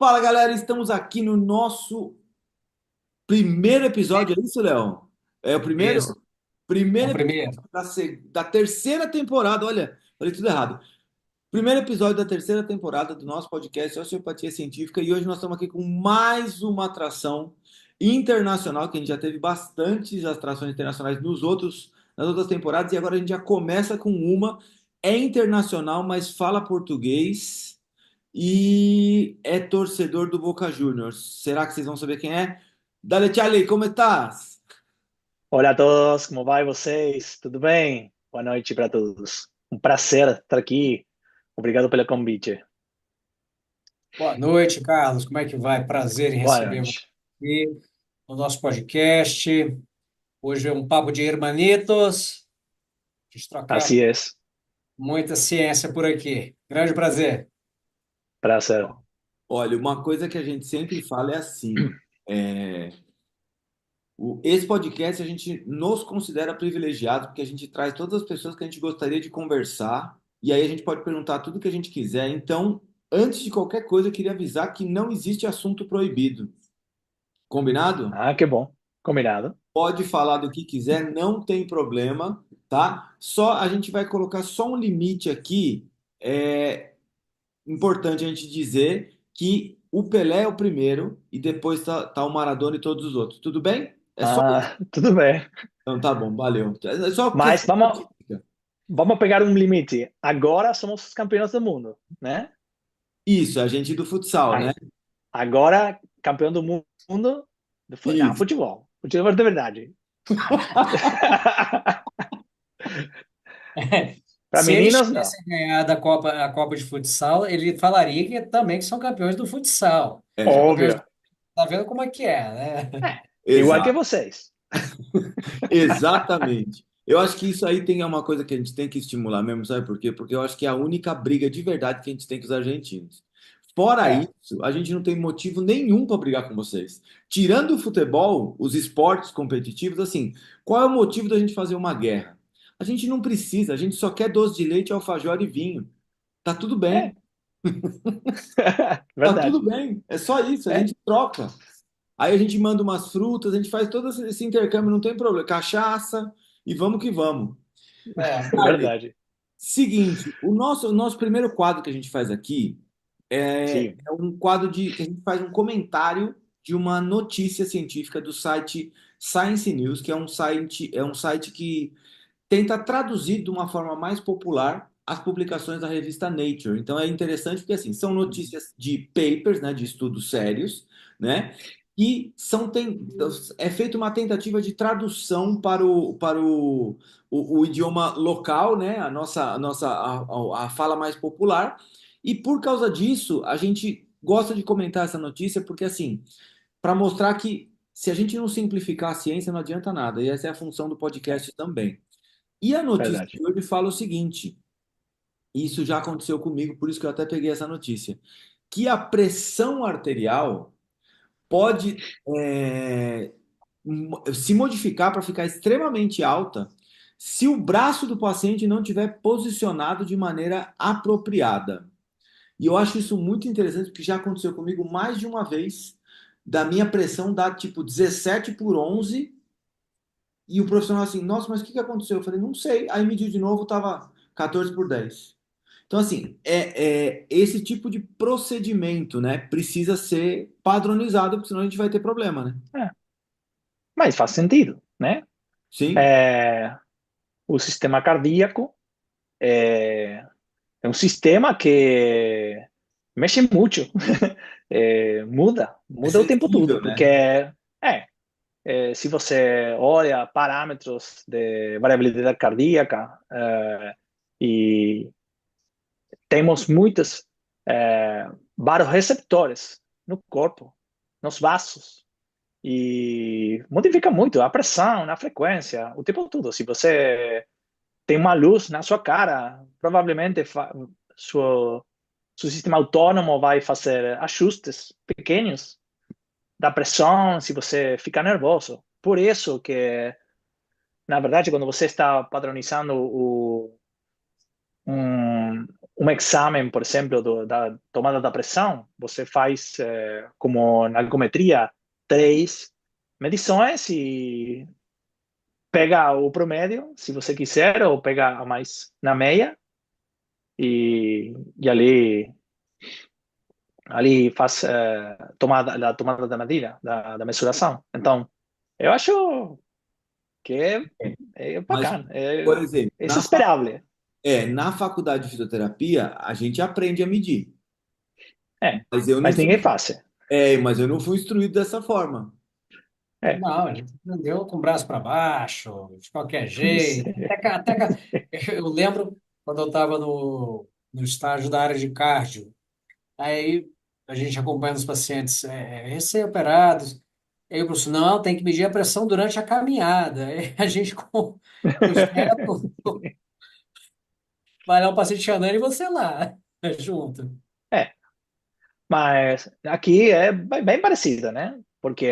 Fala galera, estamos aqui no nosso primeiro episódio, é isso, Léo? É o Isso, primeiro? é o Primeiro episódio primeiro. da terceira temporada, olha, falei tudo errado. Primeiro episódio da terceira temporada do nosso podcast Osteopatia Científica e hoje nós estamos aqui com mais uma atração internacional, que a gente já teve bastantes atrações internacionais nas outras temporadas e agora a gente já começa com uma, é internacional, mas fala português e é torcedor do Boca Juniors. Será que vocês vão saber quem é? Dale, Charlie, como estás? Olá a todos, como vai vocês? Tudo bem? Boa noite para todos. Um prazer estar aqui. Obrigado pelo convite. Boa noite, Carlos. Como é que vai? Prazer em Boa receber você noite. aqui no nosso podcast. Hoje é um papo de hermanitos. A gente trocar Así es. muita ciência por aqui. Grande prazer. Prazer. Olha, uma coisa que a gente sempre fala é assim: esse podcast a gente nos considera privilegiado porque a gente traz todas as pessoas que a gente gostaria de conversar e aí a gente pode perguntar tudo que a gente quiser. Então, antes de qualquer coisa, eu queria avisar que não existe assunto proibido. Combinado? Ah, que bom. Combinado. Pode falar do que quiser, não tem problema, tá? Só a gente vai colocar só um limite aqui. É importante a gente dizer que o Pelé é o primeiro e depois tá o Maradona e todos os outros. Tudo bem? É só isso. Ah, tudo bem. Então tá bom, valeu. É só Mas questão vamos, estatística. vamos pegar um limite. Agora somos os campeões do mundo, né? Isso, a gente do futsal, né? A- Agora, campeão do mundo não, Isso. futebol. Futebol de verdade. Para Se eles meninos, não. tivessem ganhado a Copa de Futsal, ele falaria que também que são campeões do futsal. São É, campeões. Óbvio. Tá vendo como é que é, né? É, igual que exato. vocês. Exatamente. Eu acho que isso aí tem uma coisa que a gente tem que estimular mesmo, sabe por quê? Porque eu acho que é a única briga de verdade que a gente tem com os argentinos. Fora É. isso, a gente não tem motivo nenhum para brigar com vocês. Tirando o futebol, os esportes competitivos, assim, qual é o motivo da gente fazer uma guerra? A gente não precisa, a gente só quer doce de leite, alfajor e vinho. Tá tudo bem, É, tá tudo verdade. bem. É só isso, a É, gente troca. Aí a gente manda umas frutas, a gente faz todo esse intercâmbio, não tem problema. Cachaça e vamos que vamos. É. Charlie, verdade. seguinte, o nosso primeiro quadro que a gente faz aqui Sim. é um quadro de que a gente faz um comentário de uma notícia científica do site Science News, que é um site que tenta traduzir de uma forma mais popular as publicações da revista Nature. Então é interessante porque assim, são notícias de papers, né, de estudos sérios, né? E é feita uma tentativa de tradução para o idioma local, né? A fala mais popular. E por causa disso, a gente gosta de comentar essa notícia porque assim, para mostrar que se a gente não simplificar a ciência, não adianta nada. E essa é a função do podcast também. E a notícia Verdade. de hoje fala o seguinte: isso já aconteceu comigo, por isso que eu até peguei essa notícia, que a pressão arterial pode se modificar para ficar extremamente alta se o braço do paciente não estiver posicionado de maneira apropriada. E eu acho isso muito interessante, porque já aconteceu comigo mais de uma vez, da minha pressão dar tipo 17 por 11 e o profissional assim, nossa, mas o que que aconteceu? Eu falei, não sei. Aí mediu de novo, tava 14 por 10. Então, assim, esse tipo de procedimento, né, precisa ser padronizado, porque senão a gente vai ter problema, né? É, mas faz sentido, né? Sim, É, o sistema cardíaco é um sistema que mexe muito, é muda o tempo todo, sensível, porque né? se você olha parâmetros de variabilidade cardíaca e temos muitos vários receptores no corpo, nos vasos, e modifica muito a pressão, na frequência, o tempo todo. Se você tem uma luz na sua cara, provavelmente seu sistema autônomo vai fazer ajustes pequenos da pressão se você ficar nervoso. Por isso que, na verdade, quando você está padronizando um, um exame, por exemplo, da tomada da pressão, você faz, como na algometria, três medições e pega o promédio, se você quiser, ou pega a mais na meia, e ali faz a tomada da medida, da mensuração. Então, eu acho que é Mas, bacana, por exemplo, é esperável. na faculdade de fisioterapia, a gente aprende a medir. É, Mas eu não mas ninguém fui, faz. mas eu não fui instruído dessa forma. É. Não, a gente aprendeu com o braço para baixo, de qualquer jeito. Eu lembro quando eu estava no estágio da área de cardio. Aí a gente acompanha os pacientes recém-operados. Aí o professor, não, tem que medir a pressão durante a caminhada. Aí a gente com o esteto, vai lá o paciente andando e você lá, junto. É, mas aqui é bem parecida, né? Porque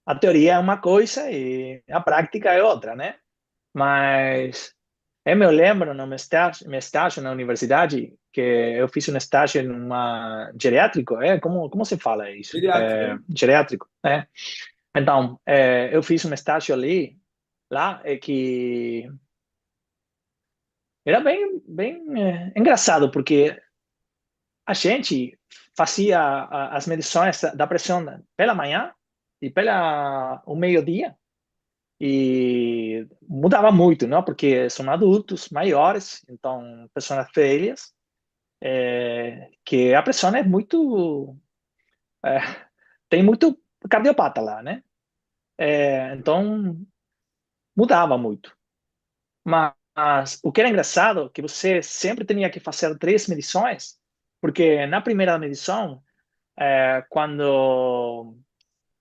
a teoria é uma coisa e a prática é outra, né? Mas eu me lembro no meu estágio na universidade que eu fiz um estágio em uma geriátrico, como se fala isso? Geriátrica. Geriátrico, né? Então, eu fiz um estágio lá, que era bem engraçado, porque a gente fazia as medições da pressão pela manhã e pela o meio-dia e mudava muito, não? Porque são adultos maiores, então pessoas velhas, que a pressão é muito é, tem muito cardiopata lá, né? Então mudava muito. Mas o que era engraçado é que você sempre tinha que fazer três medições, porque na primeira medição, quando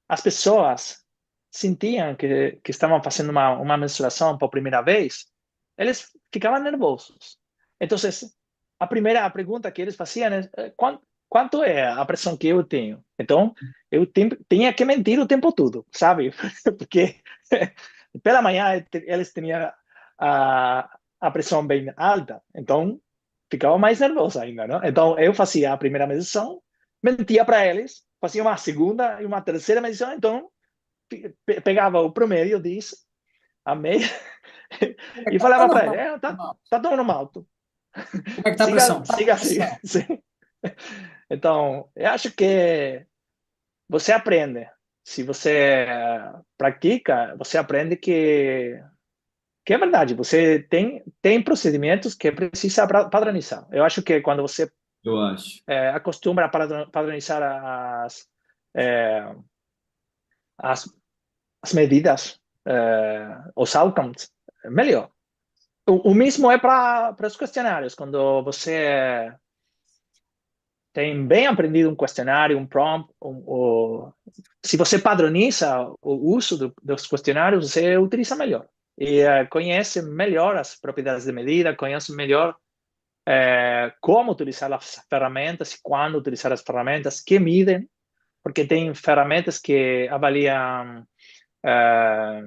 as pessoas sentiam que estavam fazendo uma mensuração por primeira vez, eles ficavam nervosos. Então, a primeira pergunta que eles faziam é: quanto é a pressão que eu tenho? Então, eu tinha que mentir o tempo todo, sabe? Porque pela manhã eles tinham a pressão bem alta, então ficava mais nervoso ainda, não? Então, eu fazia a primeira medição, mentia para eles, fazia uma segunda e uma terceira medição, então pegava o promédio disso, a meia, Como é e que tá falava para ele: normal? tá tudo normal, Como é que tá a siga, pressão? Tá siga assim. pressão. Então, eu acho que você aprende. Se você pratica, você aprende que é verdade. Você tem procedimentos que precisa padronizar. Eu acho que quando você Eu acho. acostuma a padronizar eh, as, as medidas, os outcomes, melhor. O mesmo é para os questionários. Quando você tem bem aprendido um questionário, um prompt, se você padroniza o uso dos questionários, você utiliza melhor. E conhece melhor as propriedades de medida, conhece melhor como utilizar as ferramentas e quando utilizar as ferramentas que medem, porque tem ferramentas que avaliam eh,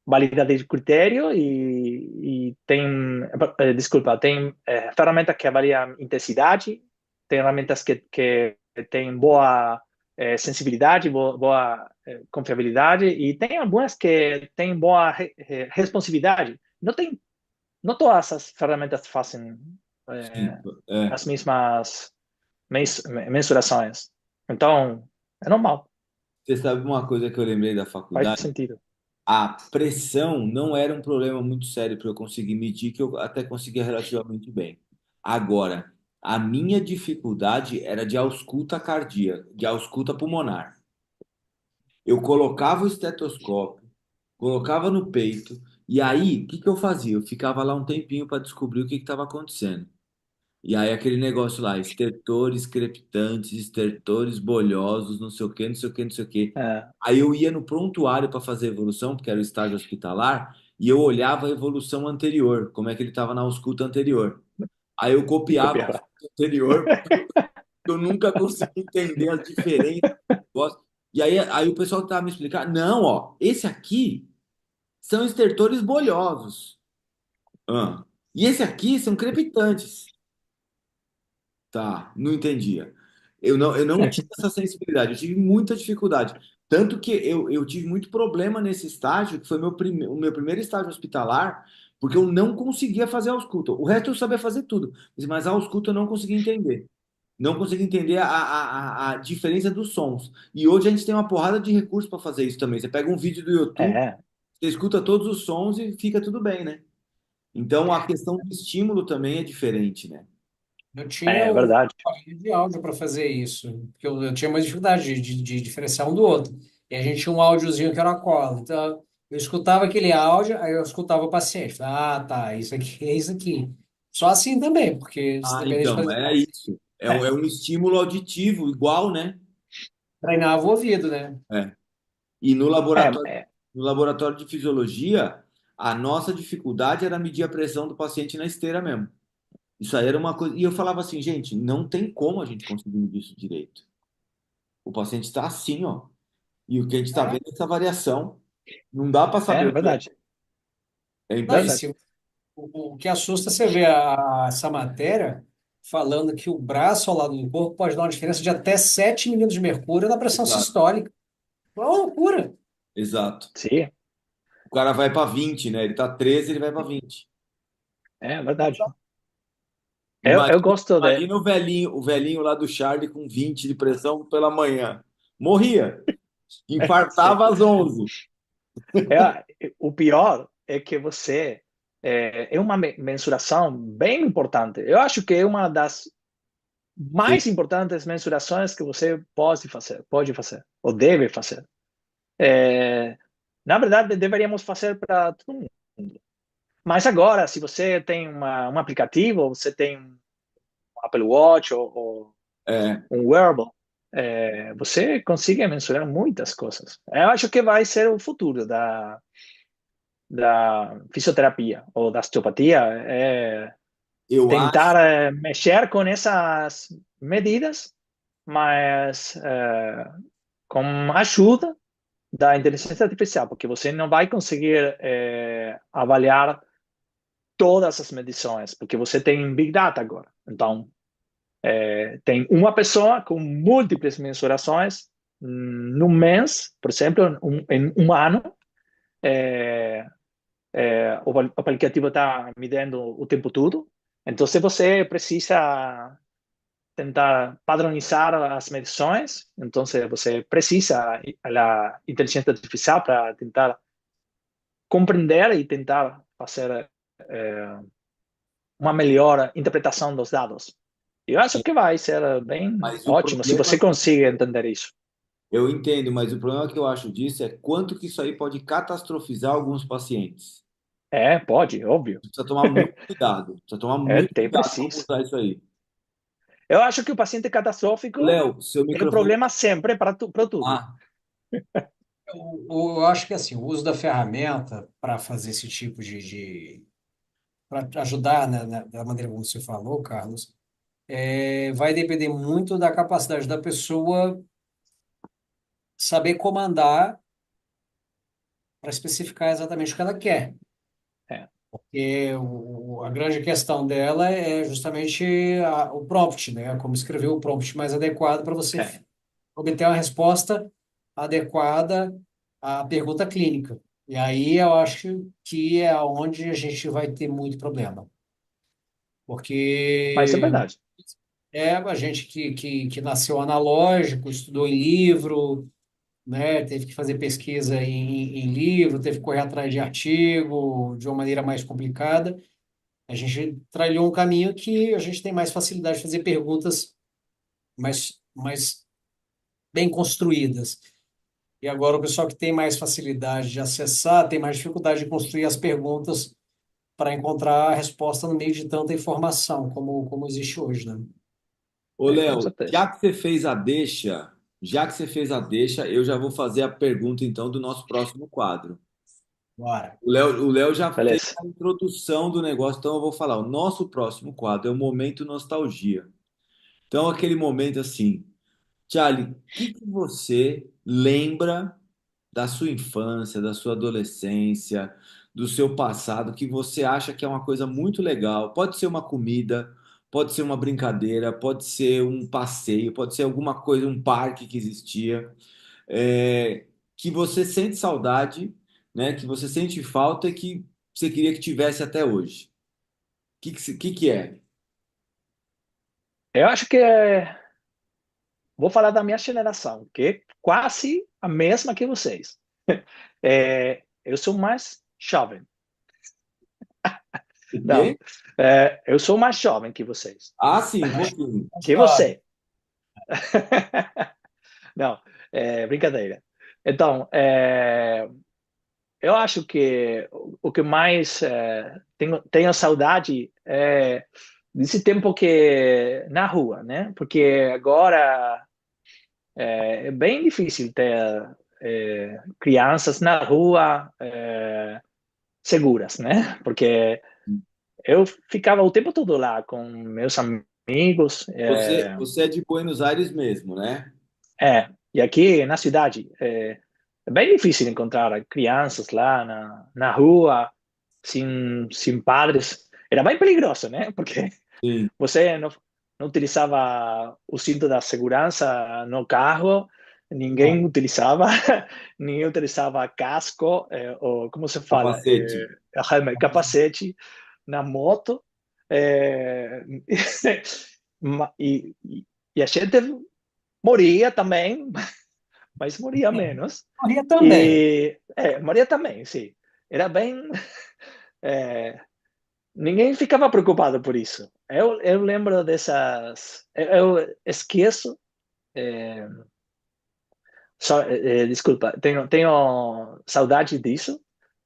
validade de critério e tem, desculpa, tem ferramentas que avaliam intensidade, tem ferramentas que têm boa sensibilidade, boa confiabilidade e tem algumas que têm boa responsividade. Não todas as ferramentas fazem Sim, eh, é. as mesmas mensurações. Então, é normal, Você sabe uma coisa que eu lembrei da faz faculdade? sentido. A pressão não era um problema muito sério para eu conseguir medir, que eu até conseguia relativamente bem. Agora, a minha dificuldade era de ausculta cardíaca, de ausculta pulmonar. Eu colocava o estetoscópio, colocava no peito, e aí, o que que eu fazia? Eu ficava lá um tempinho para descobrir o que estava acontecendo. E aí aquele negócio lá, estertores crepitantes, estertores bolhosos, não sei o quê, não sei o quê, não sei o quê. É, Aí eu ia no prontuário para fazer a evolução, porque era o estágio hospitalar, e eu olhava a evolução anterior, como é que ele estava na ausculta anterior. Aí eu e copiava a copiava. ausculta anterior, eu nunca consegui entender as diferenças do negócio. E aí o pessoal tava me explicar, não, ó, esse aqui são estertores bolhosos. Ah. E esse aqui são crepitantes. Tá, não entendia. Eu não tive essa sensibilidade, eu tive muita dificuldade. Tanto que eu tive muito problema nesse estágio, que foi o meu primeiro estágio hospitalar, porque eu não conseguia fazer a ausculta. O resto eu sabia fazer tudo, mas a ausculta eu não conseguia entender. Não conseguia entender a diferença dos sons. E hoje a gente tem uma porrada de recursos para fazer isso também. Você pega um vídeo do YouTube, É, você escuta todos os sons e fica tudo bem, né? Então a questão do estímulo também é diferente, né? Eu tinha é o verdade. aparelho de áudio para fazer isso, porque eu tinha mais dificuldade de diferenciar um do outro. E a gente tinha um áudiozinho que era a cola. Então, eu escutava aquele áudio, aí eu escutava o paciente. Falava, ah, tá, isso aqui é isso aqui. Só assim também, porque se Ah, depender de então, fazer, é isso. É É, um estímulo auditivo igual, né? treinava o ouvido, né? É. E é, é, no laboratório de fisiologia, a nossa dificuldade era medir a pressão do paciente na esteira mesmo. Isso aí era uma coisa. E eu falava assim, gente, não tem como a gente conseguir medir isso direito. O paciente está assim, ó. E o que a gente está É. vendo é essa variação. Não dá para saber é o que é. verdade. É Não, e Verdade. impressionante. se, o que assusta é você ver essa matéria falando que o braço ao lado do corpo pode dar uma diferença de até 7 milímetros de mercúrio na pressão Exato. sistólica. É uma loucura. Exato. Sim, O cara vai para 20, né? Ele tá 13, ele vai para 20. é verdade. Eu Imagina, gosto de. imagina o velhinho lá do Charlie com 20 de pressão pela manhã. Morria. Sim. Infartava às 11. É, o pior é que você. É uma mensuração bem importante. Eu acho que é uma das Sim. mais importantes mensurações que você pode fazer, ou deve fazer. É, na verdade, deveríamos fazer para todo mundo. Mas agora, se você tem um aplicativo, você tem um Apple Watch ou É, um wearable, você consegue mensurar muitas coisas. Eu acho que vai ser o futuro da fisioterapia ou da osteopatia, eu acho, tentar mexer com essas medidas, mas com a ajuda da inteligência artificial, porque você não vai conseguir avaliar todas as medições, porque você tem Big Data agora. Então, tem uma pessoa com múltiplas mensurações no mês, por exemplo, em um ano, o aplicativo está medindo o tempo todo. Então, se você precisa tentar padronizar as medições, então você precisa da inteligência artificial para tentar compreender e tentar fazer uma melhor interpretação dos dados. Eu acho que vai ser bem mas o ótimo se você problema, conseguir entender isso. eu entendo, mas o problema que eu acho disso é quanto que isso aí pode catastrofizar alguns pacientes. Pode, óbvio. Precisa tomar muito cuidado. Precisa tomar muito Tem cuidado para precisa. usar isso aí. Eu acho que o paciente catastrófico Léo, seu é um microfone. problema sempre para tudo. Ah, Eu acho que assim, o uso da ferramenta para fazer esse tipo para ajudar, né, da maneira como você falou, Carlos, vai depender muito da capacidade da pessoa saber comandar para especificar exatamente o que ela quer. É, Porque a grande questão dela é justamente o prompt, né? Como escrever o prompt mais adequado para você é. obter uma resposta adequada à pergunta clínica. E aí eu acho que é onde a gente vai ter muito problema. Mas é Porque verdade. a gente que nasceu analógico, estudou em livro, né? Teve que fazer pesquisa em livro, teve que correr atrás de artigo de uma maneira mais complicada. A gente trilhou um caminho que a gente tem mais facilidade de fazer perguntas mais bem construídas. E agora o pessoal que tem mais facilidade de acessar tem mais dificuldade de construir as perguntas para encontrar a resposta no meio de tanta informação como existe hoje, né? ô Com Léo, certeza. já que você fez a deixa, eu já vou fazer a pergunta então do nosso próximo quadro. Bora. O Léo já fez Beleza. a introdução do negócio, então eu vou falar. O nosso próximo quadro é o momento nostalgia. Então, aquele momento assim, Charlie, o que que você lembra da sua infância, da sua adolescência, do seu passado, que você acha que é uma coisa muito legal. Pode ser uma comida, pode ser uma brincadeira, pode ser um passeio, pode ser alguma coisa, um parque que existia, que você sente saudade, né? Que você sente falta e que você queria que tivesse até hoje. O que é? Eu acho que vou falar da minha geração, que é quase a mesma que vocês. Eu sou mais jovem. O Não, quê? eu sou mais jovem que vocês. Ah, sim, um Mas, pouquinho. mas Que jovem. você. Não, brincadeira. Então, eu acho que o que mais tenho saudade é desse tempo que na rua, né? Porque agora é bem difícil ter crianças na rua seguras, né? Porque eu ficava o tempo todo lá com meus amigos. Você é de Buenos Aires mesmo, né? E aqui na cidade é bem difícil encontrar crianças lá na rua, sem padres. Era bem perigoso, né? Porque Sim. você não utilizava o cinto da segurança no carro, Ah, ninguém utilizava casco, ou como se fala, capacete. helmet, capacete na moto. É, e a gente moria também, mas moria menos. Maria também. E moria também, sim. Era bem. é, Ninguém ficava preocupado por isso. Eu lembro dessas. Eu esqueço. é, Desculpa, tenho saudade disso,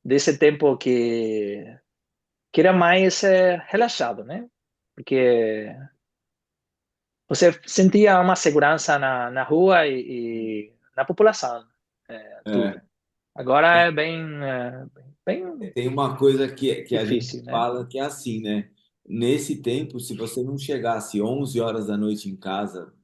desse tempo que era mais relaxado, né? Porque você sentia uma segurança na rua e na população, É. tudo. Agora é bem Tem uma coisa que a gente difícil, né? fala que é assim, né? Nesse tempo, se você não chegasse 11 horas da noite em casa,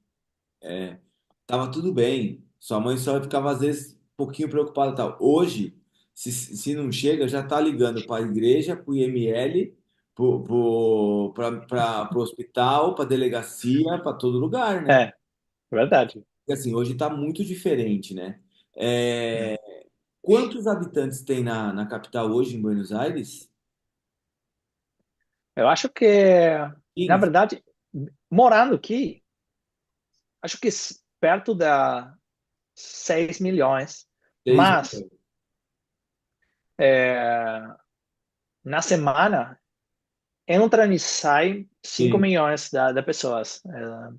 tava tudo bem. Sua mãe só ficava, às vezes, um pouquinho preocupada e tal. Hoje, se não chega, já tá ligando para a igreja, para o IML, para o hospital, para a delegacia, para todo lugar, né? É, verdade. Porque, assim, hoje está muito diferente, né? É, quantos habitantes tem na capital hoje, em Buenos Aires? Eu acho que, na 15, verdade, morando aqui, acho que perto da 6 milhões, 6 mas milhões. é, na semana entram e saem 5 Sim. milhões da pessoas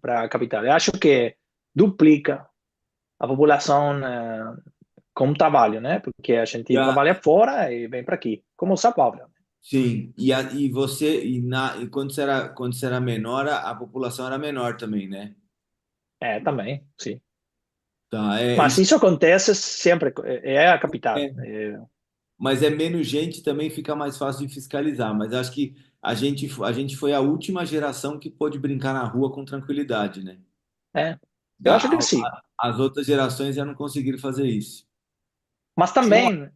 para a capital. Eu acho que duplica a população com trabalho, né? Porque a E gente a- trabalha fora e vem para aqui, como São Paulo. sim. E você, e quando você era menor, a população era menor também, né? Também, sim. Tá, Mas isso acontece sempre, é a capital. é, mas é menos gente também fica mais fácil de fiscalizar. Mas acho que a gente foi a última geração que pôde brincar na rua com tranquilidade, né? É, eu acho que A- sim. As outras gerações já não conseguiram fazer isso. Mas Tinha uma... também,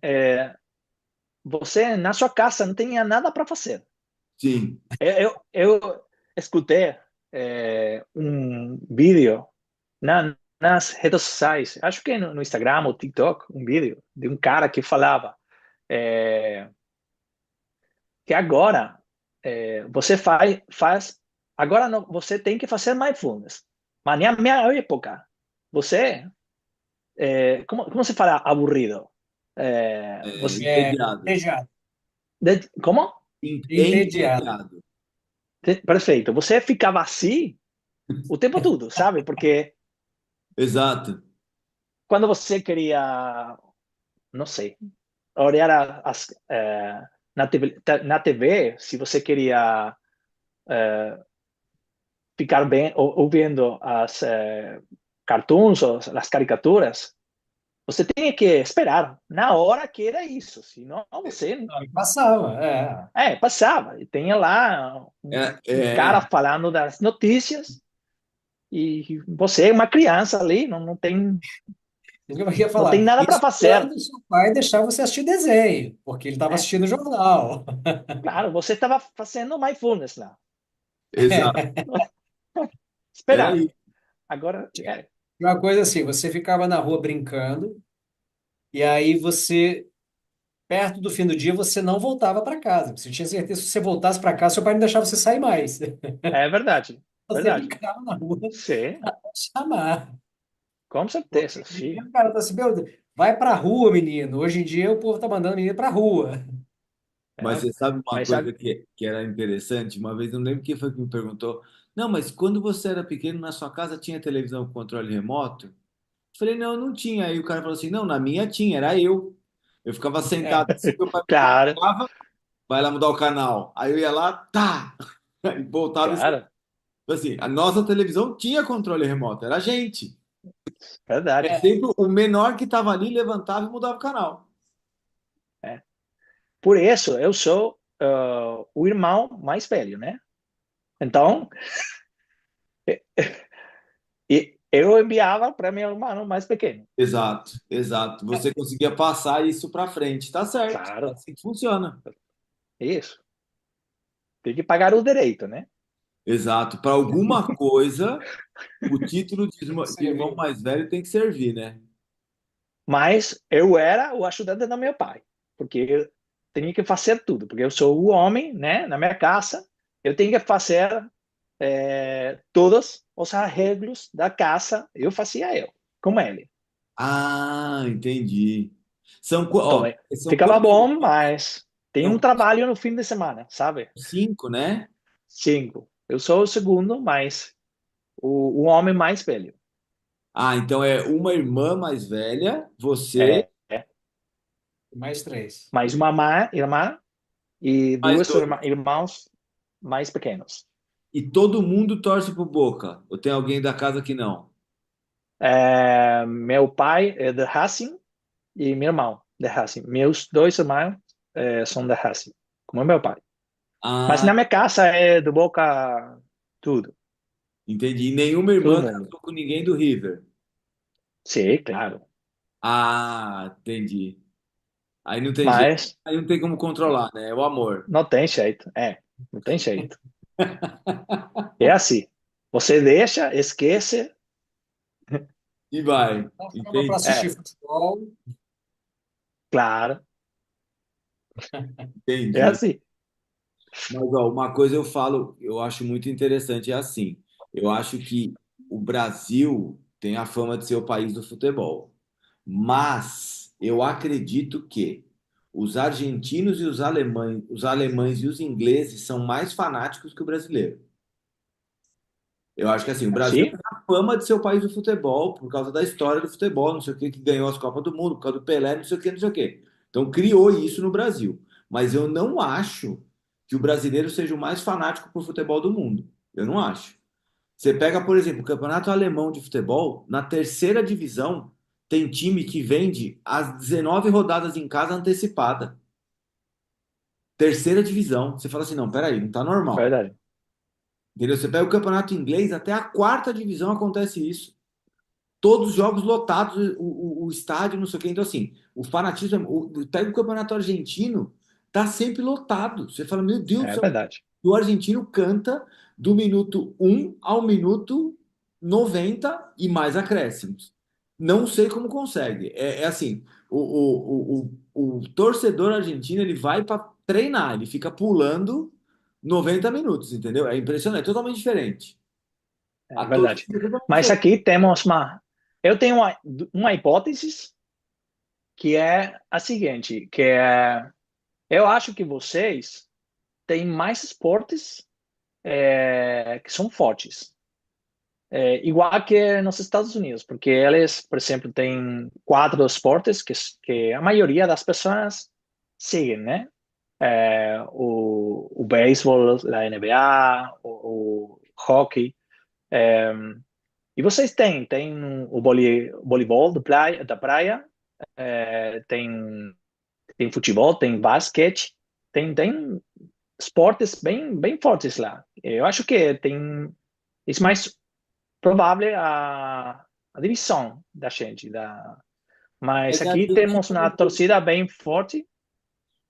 você na sua casa não tinha nada para fazer. Sim, Eu escutei um vídeo nas redes sociais, acho que no Instagram ou TikTok, um vídeo de um cara que falava é, que agora você agora não, você tem que fazer mindfulness. Mas na minha época, você, como se fala aburrido? Você, É, entediado. entediado. como? Entediado. Entediado. Perfeito. Você ficava assim o tempo todo, sabe? Porque Exato. quando você queria, não sei, olhar na TV, se você queria ficar bem ouvindo as cartoons ou as caricaturas, você tinha que esperar na hora que era isso, senão você Não, e passava, é. passava. E tinha lá É, um cara é, falando das notícias e você é uma criança ali, não tem. Isso que eu ia Não tem falar. nada para Isso fazer. quando seu pai deixava você assistir desenho, porque ele estava É, assistindo o jornal. claro, você estava fazendo mindfulness lá, Exato. Era esperando. isso. Agora, Uma coisa assim, você ficava na rua brincando, e aí você, perto do fim do dia, você não voltava para casa. Você tinha certeza que se você voltasse para casa, seu pai não deixava você sair mais. é verdade, Você verdade. ficava na rua Sim, até chamar. com Porque certeza, sim. o cara tá assim, meu Deus, vai pra rua, menino. Hoje em dia o povo tá mandando menino pra rua. Mas É, você sabe uma mas coisa que era interessante? Uma vez, não lembro quem foi que me perguntou. Não, mas quando você era pequeno, na sua casa tinha televisão com controle remoto? Eu falei, não, não tinha. Aí o cara falou assim, não, na minha tinha, era eu. Eu ficava É, sentado assim, meu pai me claro, colocava, vai lá mudar o canal. Aí eu ia lá, tá! E voltava claro, assim, a nossa televisão tinha controle remoto, era a gente. É verdade. sempre o menor que estava ali levantava e mudava o canal. É. Por isso, eu sou o irmão mais velho, né? Então, eu enviava para meu irmão mais pequeno. Exato, exato. Você conseguia passar isso para frente, tá certo? É Claro, assim que funciona. isso. Tem que pagar o direito, né? Exato. Para alguma coisa, o título tem que de irmão servir. mais velho tem que servir, né? Mas eu era o ajudante do meu pai, porque eu tinha que fazer tudo, porque eu sou o homem, né? Na minha casa, eu tenho que fazer todos os arreglos da casa, eu fazia eu, com ele. Ah, entendi. Então, São ficava quantos bom, irmãos? mas tem um São trabalho no fim de semana, sabe? cinco, né? Cinco. Eu sou o segundo, mas o homem mais velho. Ah, então é uma irmã mais velha, você, É, Mais três. mais uma irmã e mais duas dois. irmãos mais pequenos. E todo mundo torce pro Boca. Ou tem alguém da casa que não? Meu pai é de Racing e meu irmão de Racing. Meus dois irmãos são de Racing, como meu pai. Mas Ah, na minha casa é do Boca tudo, entendi. E nenhuma todo irmã mundo. casou com ninguém do River. Sim, claro. Ah, entendi. Aí não tem jeito. Mas Aí não tem como controlar, né? É o amor. não tem jeito. Não tem jeito. É assim. Você deixa, esquece. E vai. Então, ficava para Entendi. assistir É, futebol. claro. É Entendi. assim. Mas, ó, uma coisa eu falo, eu acho muito interessante, é assim. Eu acho que o Brasil tem a fama de ser o país do futebol. Mas eu acredito que os argentinos e os alemães e os ingleses são mais fanáticos que o brasileiro. Eu acho que assim, o Brasil Sim, tem a fama de ser o país do futebol por causa da história do futebol, não sei o que, que ganhou as Copas do Mundo, por causa do Pelé, não sei o que, não sei o que. Então criou isso no Brasil. Mas eu não acho que o brasileiro seja o mais fanático por futebol do mundo. Eu não acho. Você pega, por exemplo, o Campeonato Alemão de Futebol, na terceira divisão, tem time que vende as 19 rodadas em casa antecipada. Terceira divisão. Você fala assim, não, peraí, não tá normal. verdade. Entendeu? Você pega o campeonato inglês, até a quarta divisão acontece isso. Todos os jogos lotados, o estádio, não sei o quê. Então, assim, o fanatismo. Pega o campeonato argentino, tá sempre lotado. Você fala, meu Deus do É céu, verdade. o argentino canta do minuto 1 ao minuto 90 e mais acréscimos. Não sei como consegue. É assim, o torcedor argentino ele vai para treinar, ele fica pulando 90 minutos, entendeu? É impressionante, é totalmente diferente. A É verdade. torcida é totalmente Mas diferente. aqui temos uma. Eu tenho uma hipótese que é a seguinte, que é, eu acho que vocês têm mais esportes que são fortes, igual que nos Estados Unidos, porque eles, por exemplo, têm quatro esportes que a maioria das pessoas seguem, né? O beisebol, a NBA, o hockey. E vocês têm o voleibol da praia, tem futebol, tem basquete, tem esportes bem fortes lá. Eu acho que tem isso mais provável a divisão da gente, da, Mas Mas a aqui Argentina temos uma não tem. torcida bem forte.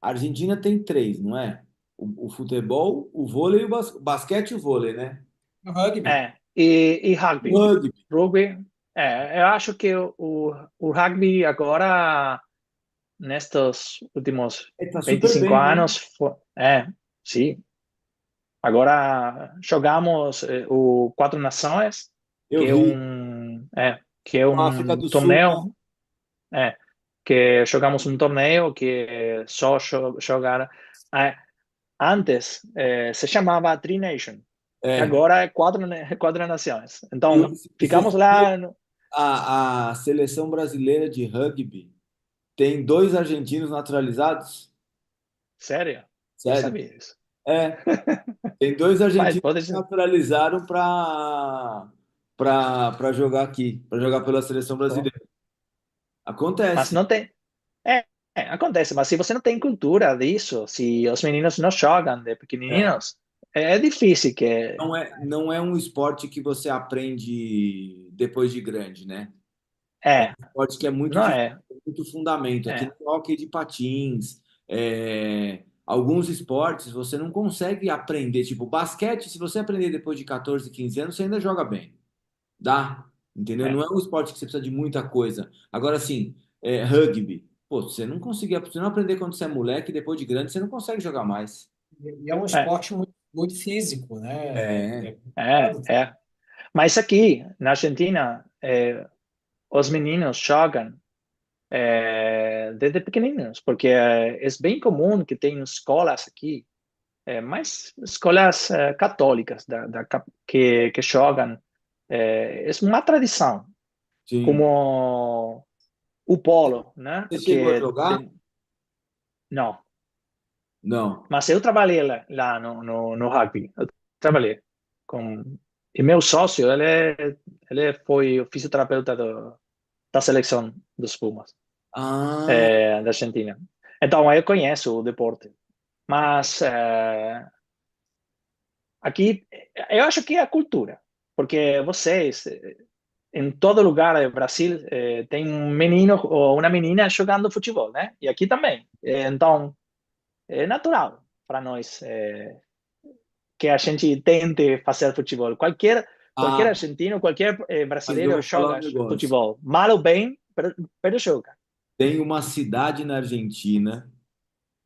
A Argentina tem três, não é? O futebol, o vôlei e o basquete e o vôlei, né? O rugby. E rugby. Rugby. Rugby, eu acho que o rugby agora, nestes últimos Tá super 25 bem, né? anos, sim. Agora jogamos o Quatro Nações, Eu que é vi. que é Com a África um do Sul, né? torneio, é, que jogamos um torneio que só jogar. É, antes se chamava Tri Nation, e É. agora é quatro nações. E Então, você ficamos sabia lá. a seleção brasileira de rugby tem dois argentinos naturalizados? Sério? Não Sério? sabia isso. É. Tem dois Mas argentinos pode que ser. naturalizaram para jogar aqui, para jogar pela seleção Pô. brasileira. Mas Acontece. não tem. É, acontece, mas se você não tem cultura disso, se os meninos não jogam de É. pequenininhos, é difícil que. Não é um esporte que você aprende depois de grande, né? É É, um esporte que é muito não de é. muito fundamento. Aqui É, no hóquei de patins, alguns esportes você não consegue aprender. Tipo, basquete, se você aprender depois de 14, 15 anos, você ainda joga bem. Dá, entendeu? Não é. é um esporte que você precisa de muita coisa. Agora, assim, rugby. Pô, você não conseguia, você não aprender quando você é moleque, depois de grande, você não consegue jogar mais. E é um É, esporte muito, muito físico, né? É, É complicado. é. Mas aqui, na Argentina, os meninos jogam desde pequeninos, porque é bem comum que tem escolas aqui, mais escolas católicas que jogam. É uma tradição, sim. como o polo, né? Você chegou a Que jogar? não, Não. mas eu trabalhei lá no rugby. Eu trabalhei com e meu sócio, ele foi o fisioterapeuta da seleção dos Pumas, Ah, da Argentina. Então eu conheço o deporte, mas aqui eu acho que é a cultura, porque vocês em todo lugar do Brasil tem um menino ou uma menina jogando futebol, né? E aqui também. Então é natural para nós que a gente tente fazer futebol. Qualquer ah, argentino, qualquer mas eu brasileiro vou falar um joga negócio. futebol. Mal ou bem, pero joga. Tem uma cidade na Argentina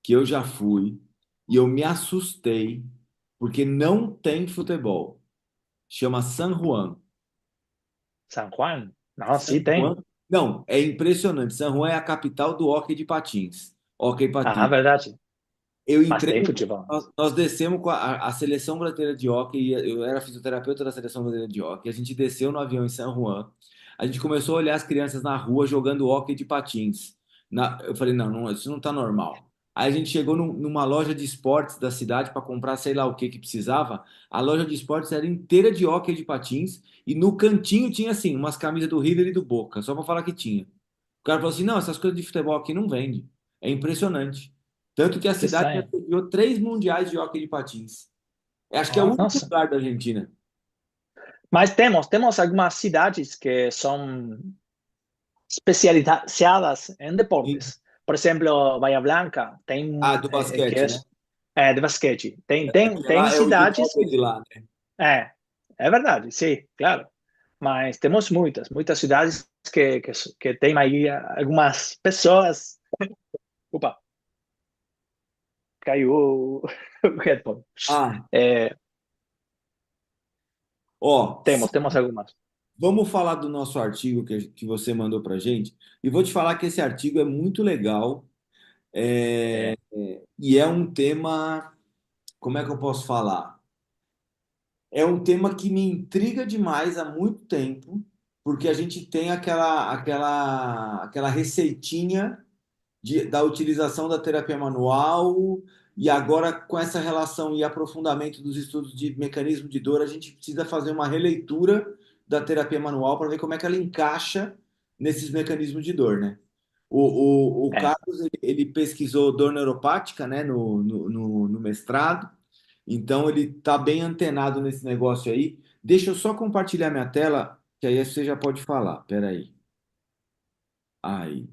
que eu já fui e eu me assustei porque não tem futebol. Chama San Juan. San Juan? Não, San sim tem. Juan. Não, é impressionante. San Juan é a capital do hóquei de patins. Hóquei Ah, patins. verdade. Eu Mas entrei, tem futebol. nós descemos com a seleção brasileira de hóquei, eu era fisioterapeuta da seleção brasileira de hóquei, a gente desceu no avião em San Juan, a gente começou a olhar as crianças na rua jogando hóquei de patins. Eu falei, não, não, isso não tá normal. Aí a gente chegou numa loja de esportes da cidade para comprar sei lá o que que precisava. A loja de esportes era inteira de hóquei de patins e no cantinho tinha assim, umas camisas do River e do Boca, só para falar que tinha. O cara falou assim: não, essas coisas de futebol aqui não vende. É impressionante. Tanto que a Que cidade já estranho. sediou três mundiais de hóquei de patins. Eu acho que é o único Nossa. lugar da Argentina. Mas temos algumas cidades que são especializadas em Sim. deportes. Por exemplo, Bahia Blanca Ah, tem do que basquete, né? de basquete. Porque Tem lá é o cidades Iguodala que de lá, né? é, é verdade, sim, claro. Mas temos muitas cidades que tem aí algumas pessoas. Opa, caiu o headphone. Ah, É, ó, temos algumas. vamos falar do nosso artigo que você mandou pra gente. E vou te falar que esse artigo é muito legal. É, E é um tema, como é que eu posso falar? É um tema que me intriga demais há muito tempo, porque a gente tem aquela receitinha da utilização da terapia manual, e agora com essa relação e aprofundamento dos estudos de mecanismo de dor, a gente precisa fazer uma releitura da terapia manual para ver como é que ela encaixa nesses mecanismos de dor, né? O é. Carlos, ele pesquisou dor neuropática, né, no mestrado, então ele está bem antenado nesse negócio aí. Deixa eu só compartilhar minha tela, que aí você já pode falar. Peraí. Aí.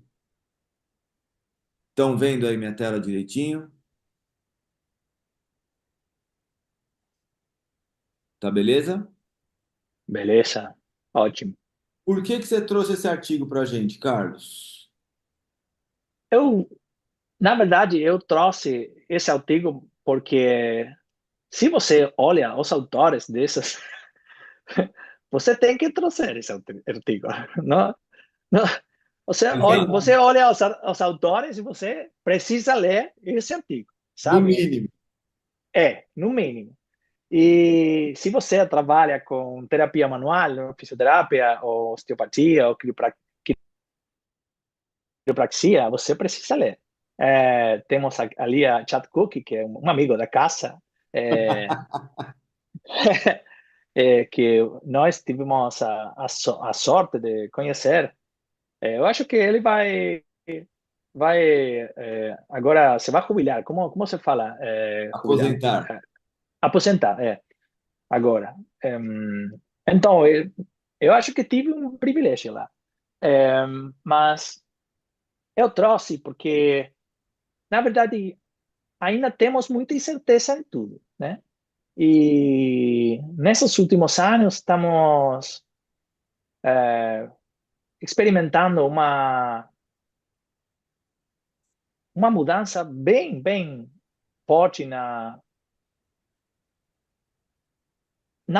Estão vendo aí minha tela direitinho? Tá beleza? Beleza, ótimo. Por que que você trouxe esse artigo para a gente, Carlos? Eu, na verdade, eu trouxe esse artigo porque se você olha os autores desses, você tem que trazer esse artigo. Não, não, você olha os autores e você precisa ler esse artigo, No sabe? mínimo. No mínimo. E se você trabalha com terapia manual, fisioterapia, ou osteopatia, ou quiropraxia, você precisa ler. Temos ali a Chad Cook, que é um amigo da casa, é, que nós tivemos a sorte de conhecer. Eu acho que ele vai agora se vai jubilar. Como se fala jubilar? Aposentar. Aposentar, agora. Então, eu acho que tive um privilégio lá. Mas eu trouxe porque, na verdade, ainda temos muita incerteza em tudo, né? E nesses últimos anos estamos experimentando uma mudança bem forte na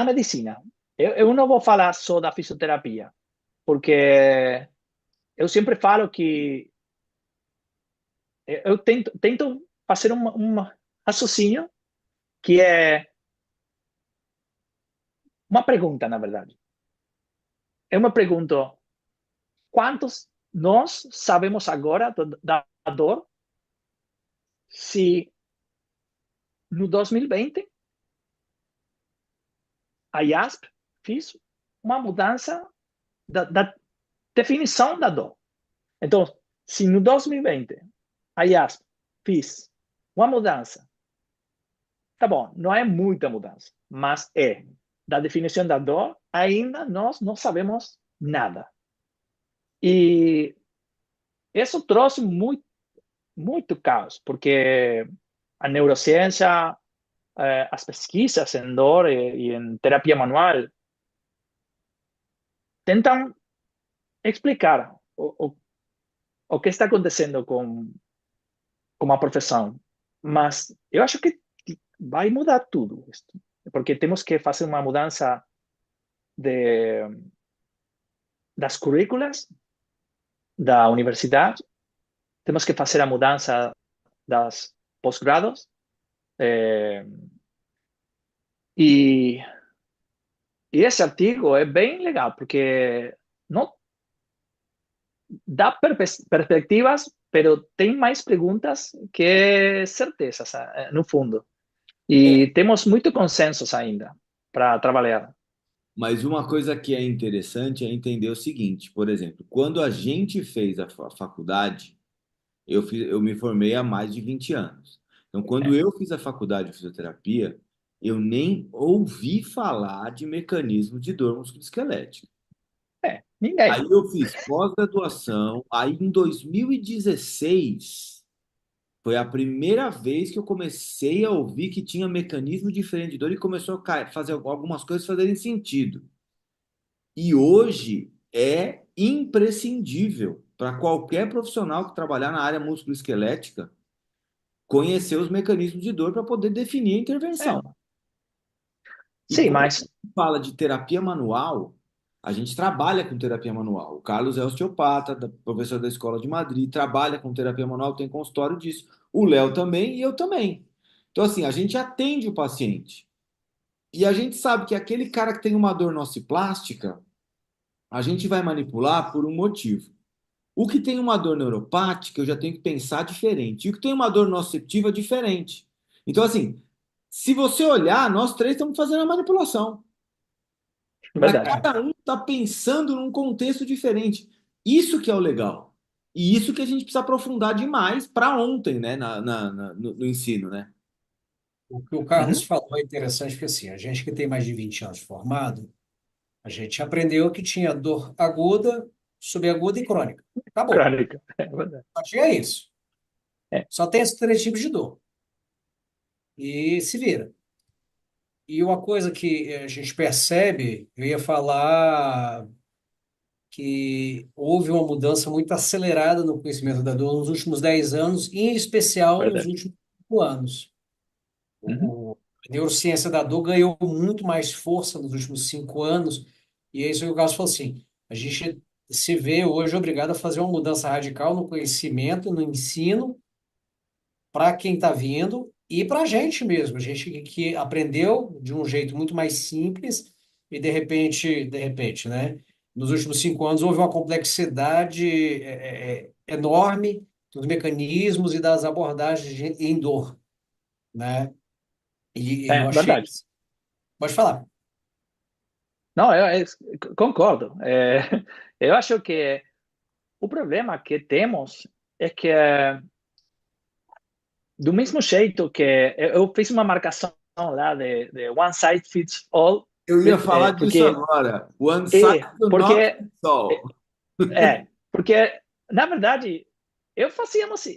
medicina. Eu não vou falar só da fisioterapia, porque eu sempre falo que eu tento fazer um raciocínio que é uma pergunta, na verdade. Eu me pergunto, quantos nós sabemos agora da dor se no 2020 a IASP fez uma mudança da definição da dor. Então, se no 2020 a IASP fez uma mudança, tá bom, não é muita mudança, mas da definição da dor, ainda nós não sabemos nada. E isso trouxe muito caos, porque a neurociência, as pesquisas em dor e em terapia manual tentam explicar o que está acontecendo com a profissão. Mas eu acho que vai mudar tudo isso, porque temos que fazer uma mudança de, das currículas da universidade, temos que fazer a mudança das pós-grados, eh, e, e esse artigo é bem legal, porque não dá perspectivas, pero tem mais perguntas que certezas, no fundo. É, E temos muito consensos ainda para trabalhar. mas uma coisa que é interessante é entender o seguinte, por exemplo, quando a gente fez a faculdade, eu me formei há mais de 20 anos. Então, quando eu fiz a faculdade de fisioterapia, eu nem ouvi falar de mecanismo de dor musculoesquelética. Aí Ninguém. eu fiz pós-graduação, aí em 2016 foi a primeira vez que eu comecei a ouvir que tinha mecanismo diferente de dor e começou a fazer algumas coisas fazerem sentido. E hoje é imprescindível para qualquer profissional que trabalhar na área musculoesquelética conhecer os mecanismos de dor para poder definir a É. intervenção. E Sim, quando a mas gente fala de terapia manual, a gente trabalha com terapia manual. O Carlos é osteopata, professor da Escola de Madrid, trabalha com terapia manual, tem consultório disso. O Léo também e eu também. Então, assim, a gente atende o paciente. E a gente sabe que aquele cara que tem uma dor nociplástica, a gente vai manipular por um motivo. O que tem uma dor neuropática, eu já tenho que pensar diferente. E o que tem uma dor nociceptiva, diferente. Então, assim, se você olhar, nós três estamos fazendo a manipulação. Mas verdade. cada um está pensando num contexto diferente. Isso que é o legal. E isso que a gente precisa aprofundar demais para ontem, né, no ensino, né? O que o Carlos Uhum. falou é interessante, porque assim, a gente que tem mais de 20 anos formado, a gente aprendeu que tinha dor aguda subaguda e crônica. Acabou. Crônica. É verdade. Só tinha isso. É, Só tem esses três tipos de dor. E se vira. E uma coisa que a gente percebe, eu ia falar que houve uma mudança muito acelerada no conhecimento da dor nos últimos 10 anos, e em especial nos verdade. últimos 5 anos. Uhum. A neurociência da dor ganhou muito mais força nos últimos 5 anos, e é isso que o Carlos falou assim, a gente se vê hoje obrigado a fazer uma mudança radical no conhecimento, no ensino, para quem está vindo e para a gente mesmo, a gente que aprendeu de um jeito muito mais simples e de repente, né? Nos últimos 5 anos houve uma complexidade enorme dos mecanismos e das abordagens em dor, né? E eu É achei. verdade. Pode falar. Não, concordo. Eu acho que o problema que temos é que, do mesmo jeito que eu fiz uma marcação lá de one size fits all, Eu ia falar disso porque agora. One size do not porque fit all. porque na verdade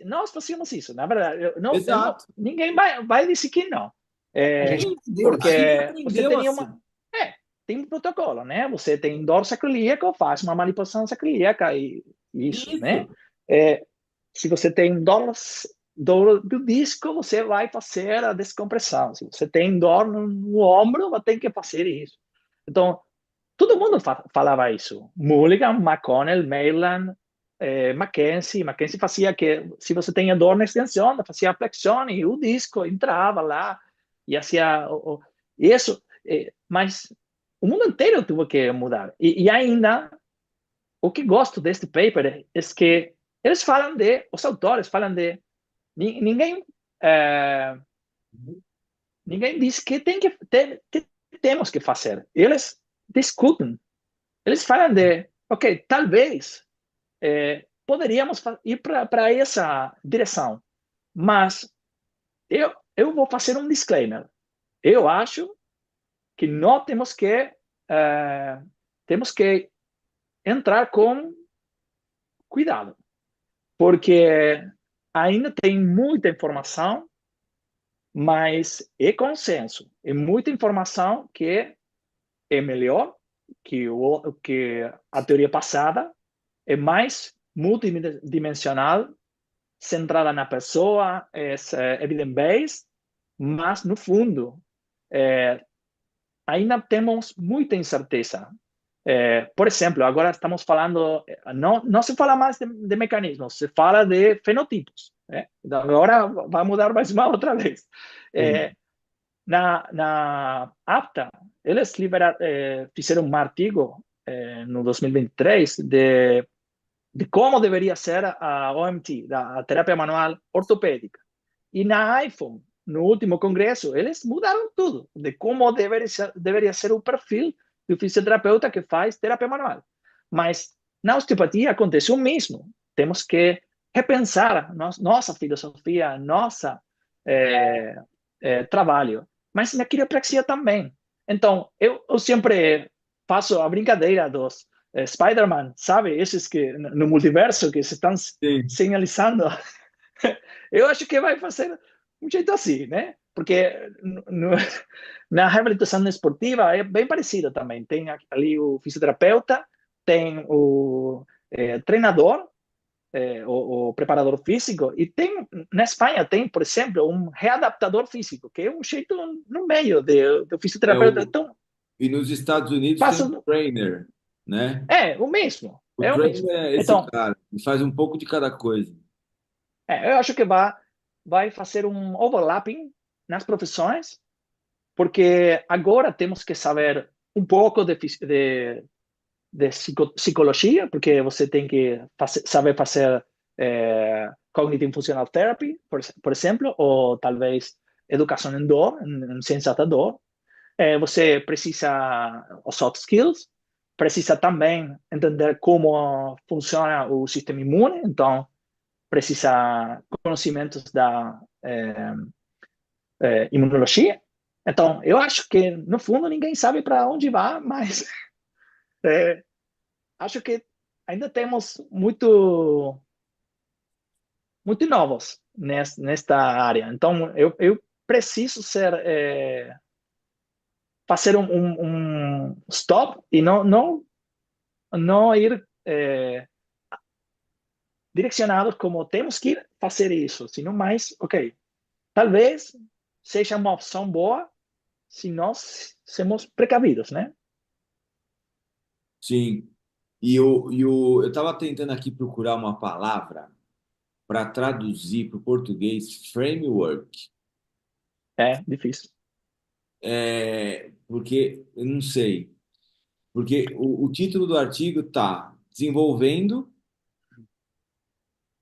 nós fazíamos isso. Na verdade, Exato. ninguém vai dizer que não. A É, gente aprendeu A gente assim. porque você aprendeu teria assim. é, tem um protocolo, né? Você tem dor sacroiliaca, faz uma manipulação sacroiliaca e isso, né? Isso. É, se você tem dor do disco, você vai fazer a descompressão. Se você tem dor no ombro, vai ter que fazer isso. Então, todo mundo falava isso. Mulligan, McConnell, Maitland, Mackenzie. Mackenzie fazia que, se você tinha dor na extensão, fazia flexião e o disco entrava lá e fazia isso. Mas o mundo inteiro teve que mudar. E ainda, o que gosto deste paper é que eles falam os autores falam ninguém, eh, ninguém diz que que temos que fazer. Eles discutem. Eles falam ok, talvez poderíamos ir para essa direção, mas eu vou fazer um disclaimer. Eu acho que não temos que entrar com cuidado, porque ainda tem muita informação, mas é consenso, é muita informação que é melhor que a teoria passada, é mais multidimensional, centrada na pessoa, é evidence-based, mas no fundo ainda temos muita incerteza. Por exemplo, agora estamos falando, não se fala mais de mecanismos, se fala de fenotipos. Né? Então, agora vai mudar mais uma outra vez. Sim. Na APTA, eles fizeram um artigo no 2023 de como deveria ser a OMT, a terapia manual ortopédica. E na iPhone, no último congresso, eles mudaram tudo, de como deveria ser o perfil do fisioterapeuta que faz terapia manual. Mas na osteopatia acontece o mesmo. Temos que repensar nossa filosofia, nossa trabalho. Mas na quiropraxia também. Então, eu sempre faço a brincadeira dos Spider-Man, sabe? Esses que no multiverso que se estão Sim. sinalizando. Eu acho que vai fazer um jeito assim, né? Porque na reabilitação esportiva é bem parecido também. Tem ali o fisioterapeuta, tem o treinador, o preparador físico, e tem, na Espanha, tem, por exemplo, um readaptador físico, que é um jeito no meio do É fisioterapeuta. o, Então, e nos Estados Unidos tem passa, o trainer, né? o mesmo, O é o mesmo. trainer é esse Então, cara, que faz um pouco de cada coisa. eu acho que vai fazer um overlapping nas profissões, porque agora temos que saber um pouco de psicologia, porque você tem que saber fazer cognitive funcional therapy, por exemplo, ou talvez educação em dor, em ciência da dor. Você precisa os soft skills, precisa também entender como funciona o sistema imune, então precisa conhecimentos da imunologia. Então, eu acho que, no fundo, ninguém sabe para onde vai, mas acho que ainda temos muito novos nesta área. Então, eu preciso fazer um stop e não ir direcionados como temos que fazer isso, sino mais, ok, talvez seja uma opção boa se nós sermos precavidos, né? Sim. Eu estava tentando aqui procurar uma palavra para traduzir para o português framework. É difícil. Porque eu não sei. Porque o título do artigo tá desenvolvendo,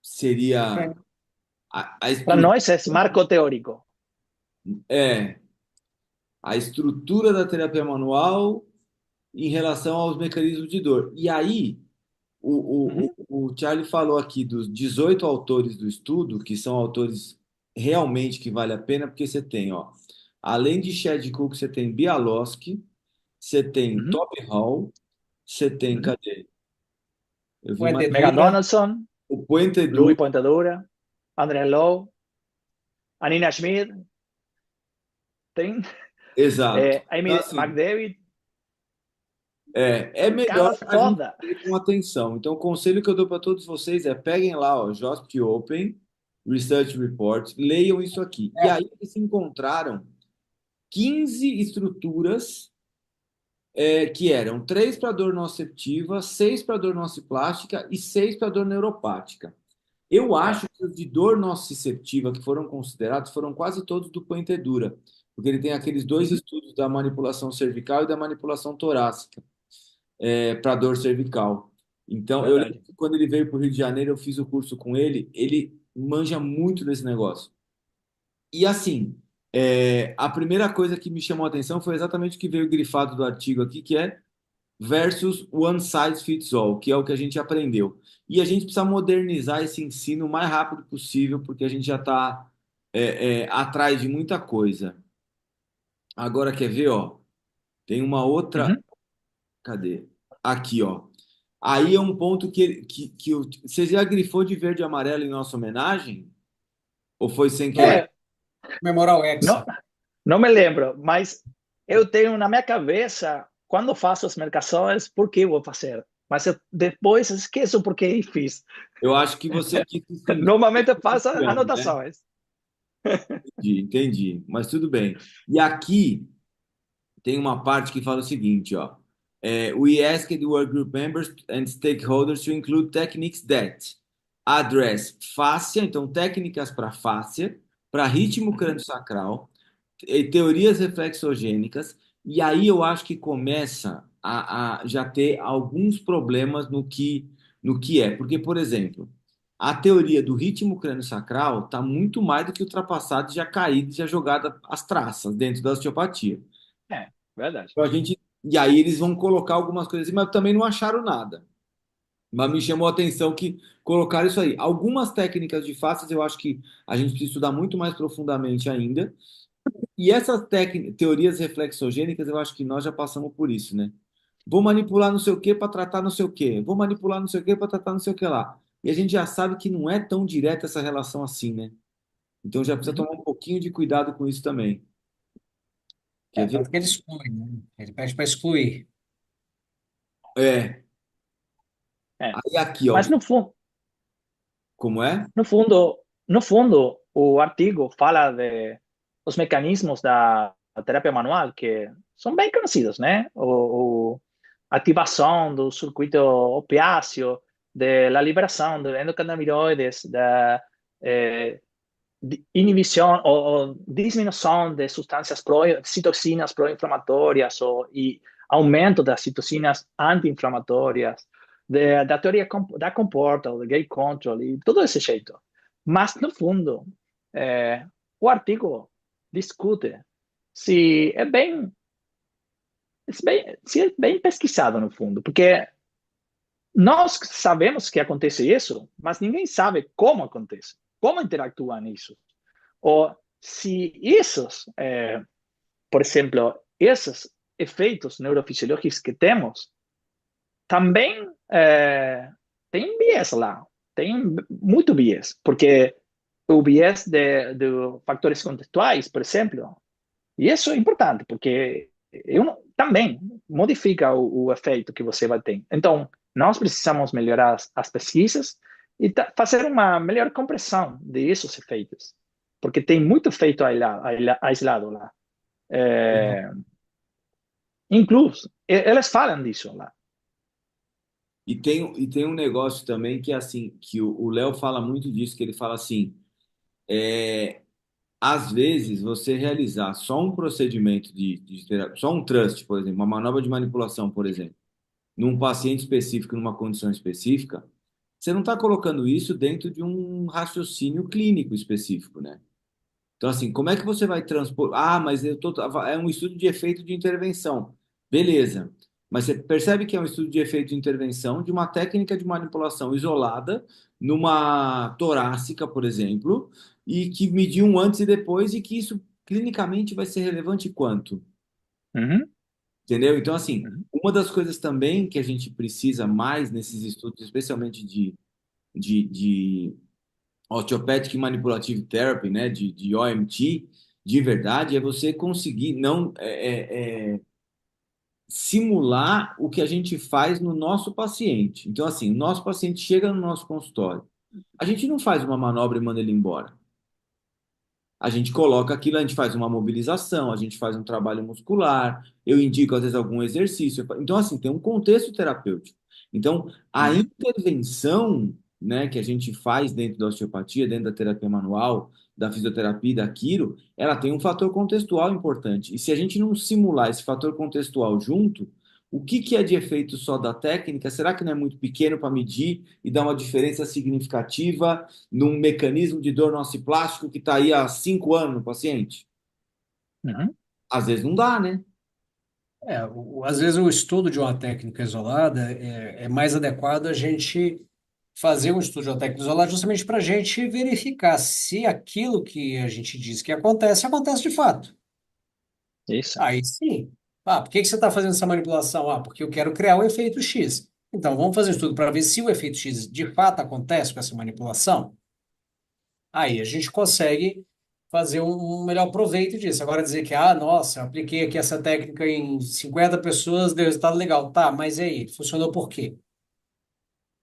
seria a Para estrutura, nós é marco teórico. é, a estrutura da terapia manual em relação aos mecanismos de dor. E aí, Uhum, o Charlie falou aqui dos 18 autores do estudo, que são autores realmente que vale a pena, porque você tem, ó, além de Chad Cook, você tem Bialowski, você tem uhum, Toby Hall, você tem, uhum. cadê? Eu vi mais Megan Poentedura, Donaldson, o Puente Louis Duro, Pontadura, André Lowe, Anina Schmidt, tem exato. Então, Amy assim, McDavid, é são melhor caras a gente foda. ter com atenção. Então, o conselho que eu dou para todos vocês é peguem lá, ó, JOSP Open, Research Report, leiam isso aqui. E aí eles encontraram 15 estruturas que eram 3 para dor nociceptiva, 6 para dor nociplástica e 6 para dor neuropática. Eu é, acho que os de dor nociceptiva que foram considerados foram quase todos do Poentedura, porque ele tem aqueles dois Uhum, estudos da manipulação cervical e da manipulação torácica para dor cervical. Então, eu lembro verdade. que quando ele veio para o Rio de Janeiro, eu fiz o curso com ele, ele manja muito desse negócio. E assim, a primeira coisa que me chamou a atenção foi exatamente o que veio grifado do artigo aqui, que é versus one size fits all, que é o que a gente aprendeu. E a gente precisa modernizar esse ensino o mais rápido possível, porque a gente já está atrás de muita coisa. Agora, quer ver, ó? Tem uma outra. Uhum. Cadê? Aqui, ó. Aí é um ponto você já grifou de verde e amarelo em nossa homenagem? Ou foi sem querer? É, Memoral não, Hexa. não me lembro, mas eu tenho na minha cabeça, quando faço as marcações, por que eu vou fazer? Mas eu depois esqueço por que fiz. Eu acho que você quis se sentir Normalmente eu faço confiando, né? anotações. Entendi, entendi. Mas tudo bem. E aqui tem uma parte que fala o seguinte, ó. We asked work group members and stakeholders to include techniques that address fáscia, então técnicas para fáscia, para ritmo Uhum. crânio-sacral, teorias reflexogênicas, e aí eu acho que começa a já ter alguns problemas no que é. Porque, por exemplo, a teoria do ritmo crânio-sacral está muito mais do que ultrapassada e já caída, já jogada às traças dentro da osteopatia. É, verdade. Então, e aí eles vão colocar algumas coisas assim, mas também não acharam nada. Mas me chamou a atenção que colocaram isso aí. Algumas técnicas de faces eu acho que a gente precisa estudar muito mais profundamente ainda. E essas teorias reflexogênicas, eu acho que nós já passamos por isso, né? Vou manipular não sei o que para tratar não sei o quê. Vou manipular não sei o que para tratar não sei o que lá. E a gente já sabe que não é tão direta essa relação assim, né? Então já precisa Uhum. tomar um pouquinho de cuidado com isso também. É, Quer ver? tanto que ele exclui, né? Ele pede para excluir. É. É. Aí aqui, ó. Mas Como é? no fundo, no fundo, o artigo fala de os mecanismos da terapia manual que são bem conhecidos, né? O ativação do circuito opiáceo, da liberação de endocannabinoides, da eh, inibição ou diminuição de substâncias citoquinas pró-inflamatórias e aumento das citocinas anti-inflamatórias, da teoria da comporta, do gate control e todo esse jeito. Mas, no fundo, o artigo discute se é se é bem pesquisado, no fundo, porque nós sabemos que acontece isso, mas ninguém sabe como acontece, como interactúa nisso. Ou se esses, por exemplo, esses efeitos neurofisiológicos que temos também tem viés lá, tem muito viés, porque o viés de fatores contextuais, por exemplo, e isso é importante, porque também modifica o efeito que você vai ter. Então, nós precisamos melhorar as pesquisas e fazer uma melhor compreensão desses efeitos, porque tem muito efeito aislado lá. É, incluso, eles falam disso lá. E tem um negócio também que, assim, que o Léo fala muito disso, que ele fala assim, é, às vezes você realizar só um procedimento de terapia, só um trust, por exemplo, uma manobra de manipulação, por exemplo, num paciente específico, numa condição específica, você não está colocando isso dentro de um raciocínio clínico específico, né? Então, assim, como é que você vai transpor? Ah, mas é um estudo de efeito de intervenção. Beleza. Mas você percebe que é um estudo de efeito de intervenção de uma técnica de manipulação isolada numa torácica, por exemplo, e que mediu um antes e depois e que isso clinicamente vai ser relevante quanto? Uhum, Entendeu? Então, assim, uhum, uma das coisas também que a gente precisa mais nesses estudos, especialmente de Osteopathic Manipulative Therapy, né, de OMT, de verdade, é você conseguir não simular o que a gente faz no nosso paciente. Então, assim, o nosso paciente chega no nosso consultório. A gente não faz uma manobra e manda ele embora. A gente coloca aquilo, a gente faz uma mobilização, a gente faz um trabalho muscular, eu indico às vezes algum exercício. Então, assim, tem um contexto terapêutico. Então, a uhum, intervenção, né, que a gente faz dentro da osteopatia, dentro da terapia manual, da fisioterapia, e da quiro, ela tem um fator contextual importante. E se a gente não simular esse fator contextual junto, o que que é de efeito só da técnica? Será que não é muito pequeno para medir e dar uma diferença significativa num mecanismo de dor nociplástico que está aí há 5 anos no paciente? uhum, Às vezes não dá, né? Às vezes o estudo de uma técnica isolada é mais adequado a gente fazer um estudo de uma técnica isolada justamente para a gente verificar se aquilo que a gente diz que acontece, acontece de fato. isso. Aí sim. Ah, por que que você está fazendo essa manipulação? Ah, porque eu quero criar o efeito X. Então, vamos fazer um estudo para ver se o efeito X de fato acontece com essa manipulação. Aí a gente consegue fazer um melhor proveito disso. Agora dizer que, ah, nossa, eu apliquei aqui essa técnica em 50 pessoas, deu resultado legal. Tá, mas e aí? Funcionou por quê?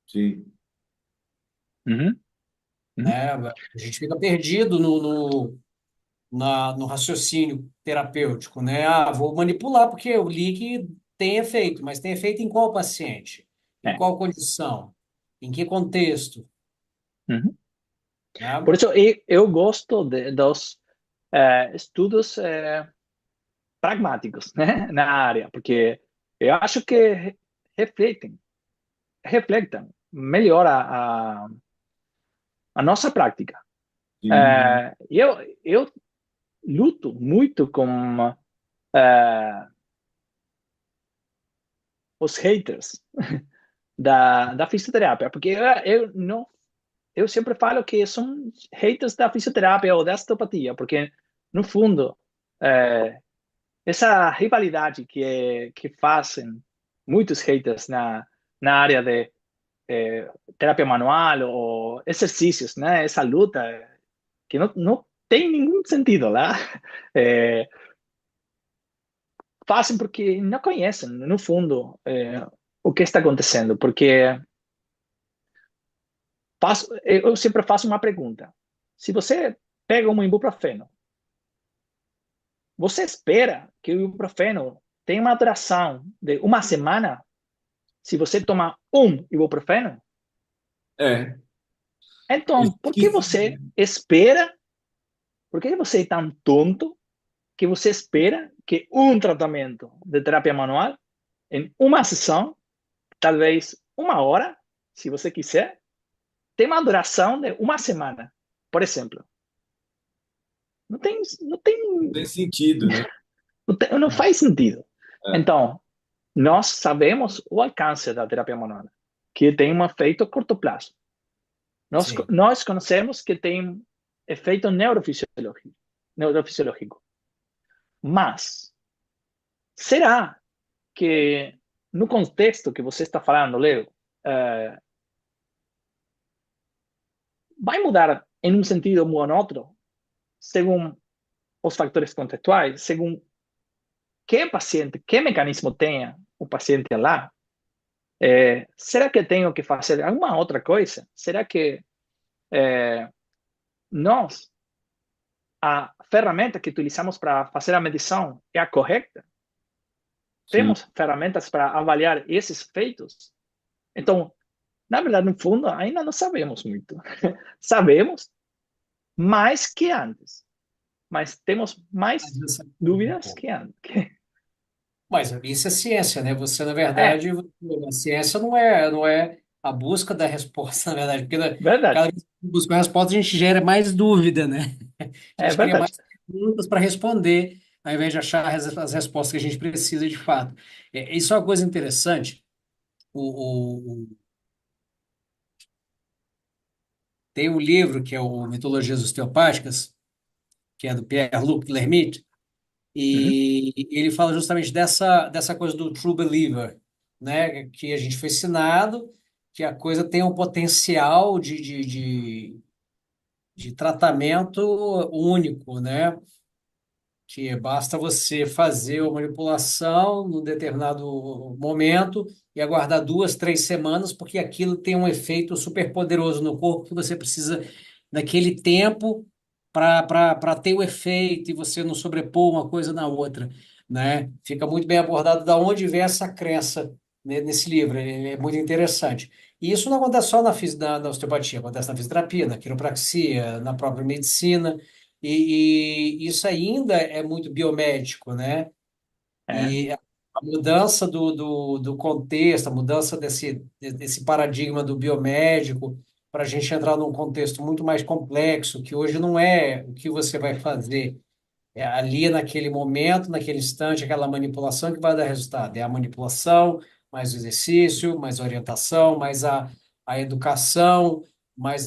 Sim. Uhum, uhum, Né? A gente fica perdido no raciocínio terapêutico, né? Ah, vou manipular porque eu li que tem efeito, mas tem efeito em qual paciente? Em é, qual condição? Em que contexto? uhum. Né? Por isso, eu gosto dos estudos pragmáticos, né, na área, porque eu acho que refletem, refletem melhor a nossa prática. Sim. Eu luto muito com eh, os haters da fisioterapia, porque eu não eu sempre falo que são haters da fisioterapia ou da osteopatia, porque no fundo eh, essa rivalidade que fazem muitos haters na área de terapia manual ou exercícios, né? Essa luta que não tem nenhum sentido lá. É, fazem porque não conhecem, no fundo, o que está acontecendo. Porque eu sempre faço uma pergunta. Se você pega um ibuprofeno, você espera que o ibuprofeno tenha uma duração de uma semana se você tomar um ibuprofeno? É. Então, por que Esqueci. você espera? Por que você é tão tonto que você espera que um tratamento de terapia manual, em uma sessão, talvez uma hora, se você quiser, tenha uma duração de uma semana, por exemplo? Não tem, não Não tem, tem sentido, né? não faz sentido. É. Então, nós sabemos o alcance da terapia manual, que tem um efeito a curto prazo. Sim. Nós conhecemos que tem efeito neurofisiológico. Mas, será que no contexto que você está falando, Leo, vai mudar em um sentido ou em outro, segundo os fatores contextuais, segundo que paciente, que mecanismo tenha o paciente lá. Será que tenho que fazer alguma outra coisa? Será que nós, a ferramenta que utilizamos para fazer a medição é a correta? Sim. Temos ferramentas para avaliar esses feitos? Então, na verdade, no fundo, ainda não sabemos muito. Sabemos mais que antes, mas temos Mas mais essa- dúvidas que antes. Mas isso é ciência, né? Você, na É, verdade, a ciência não é a busca da resposta, na verdade, porque verdade, cada vez que busca uma resposta, a gente gera mais dúvida, né? A é gente cria verdade. mais perguntas para responder, ao invés de achar as respostas que a gente precisa de fato. Isso é uma coisa interessante. Tem um livro que é o Mitologias Osteopáticas, que é do Pierre-Luc Lermite, Uhum, e ele fala justamente dessa coisa do true believer, né? Que a gente foi ensinado que a coisa tem um potencial de tratamento único, né? Que basta você fazer uma manipulação num determinado momento e aguardar 2, 3 semanas, porque aquilo tem um efeito super poderoso no corpo que você precisa daquele tempo para ter o efeito e você não sobrepor uma coisa na outra, né? Fica muito bem abordado da onde vem essa crença, né, nesse livro, é muito interessante. E isso não acontece só na osteopatia, acontece na fisioterapia, na quiropraxia, na própria medicina. E isso ainda é muito biomédico, né? é, E a mudança do contexto, a mudança desse paradigma do biomédico, para a gente entrar num contexto muito mais complexo, que hoje não é o que você vai fazer. É ali naquele momento, naquele instante, aquela manipulação que vai dar resultado. É a manipulação, mais o exercício, mais a orientação, mais a educação, mais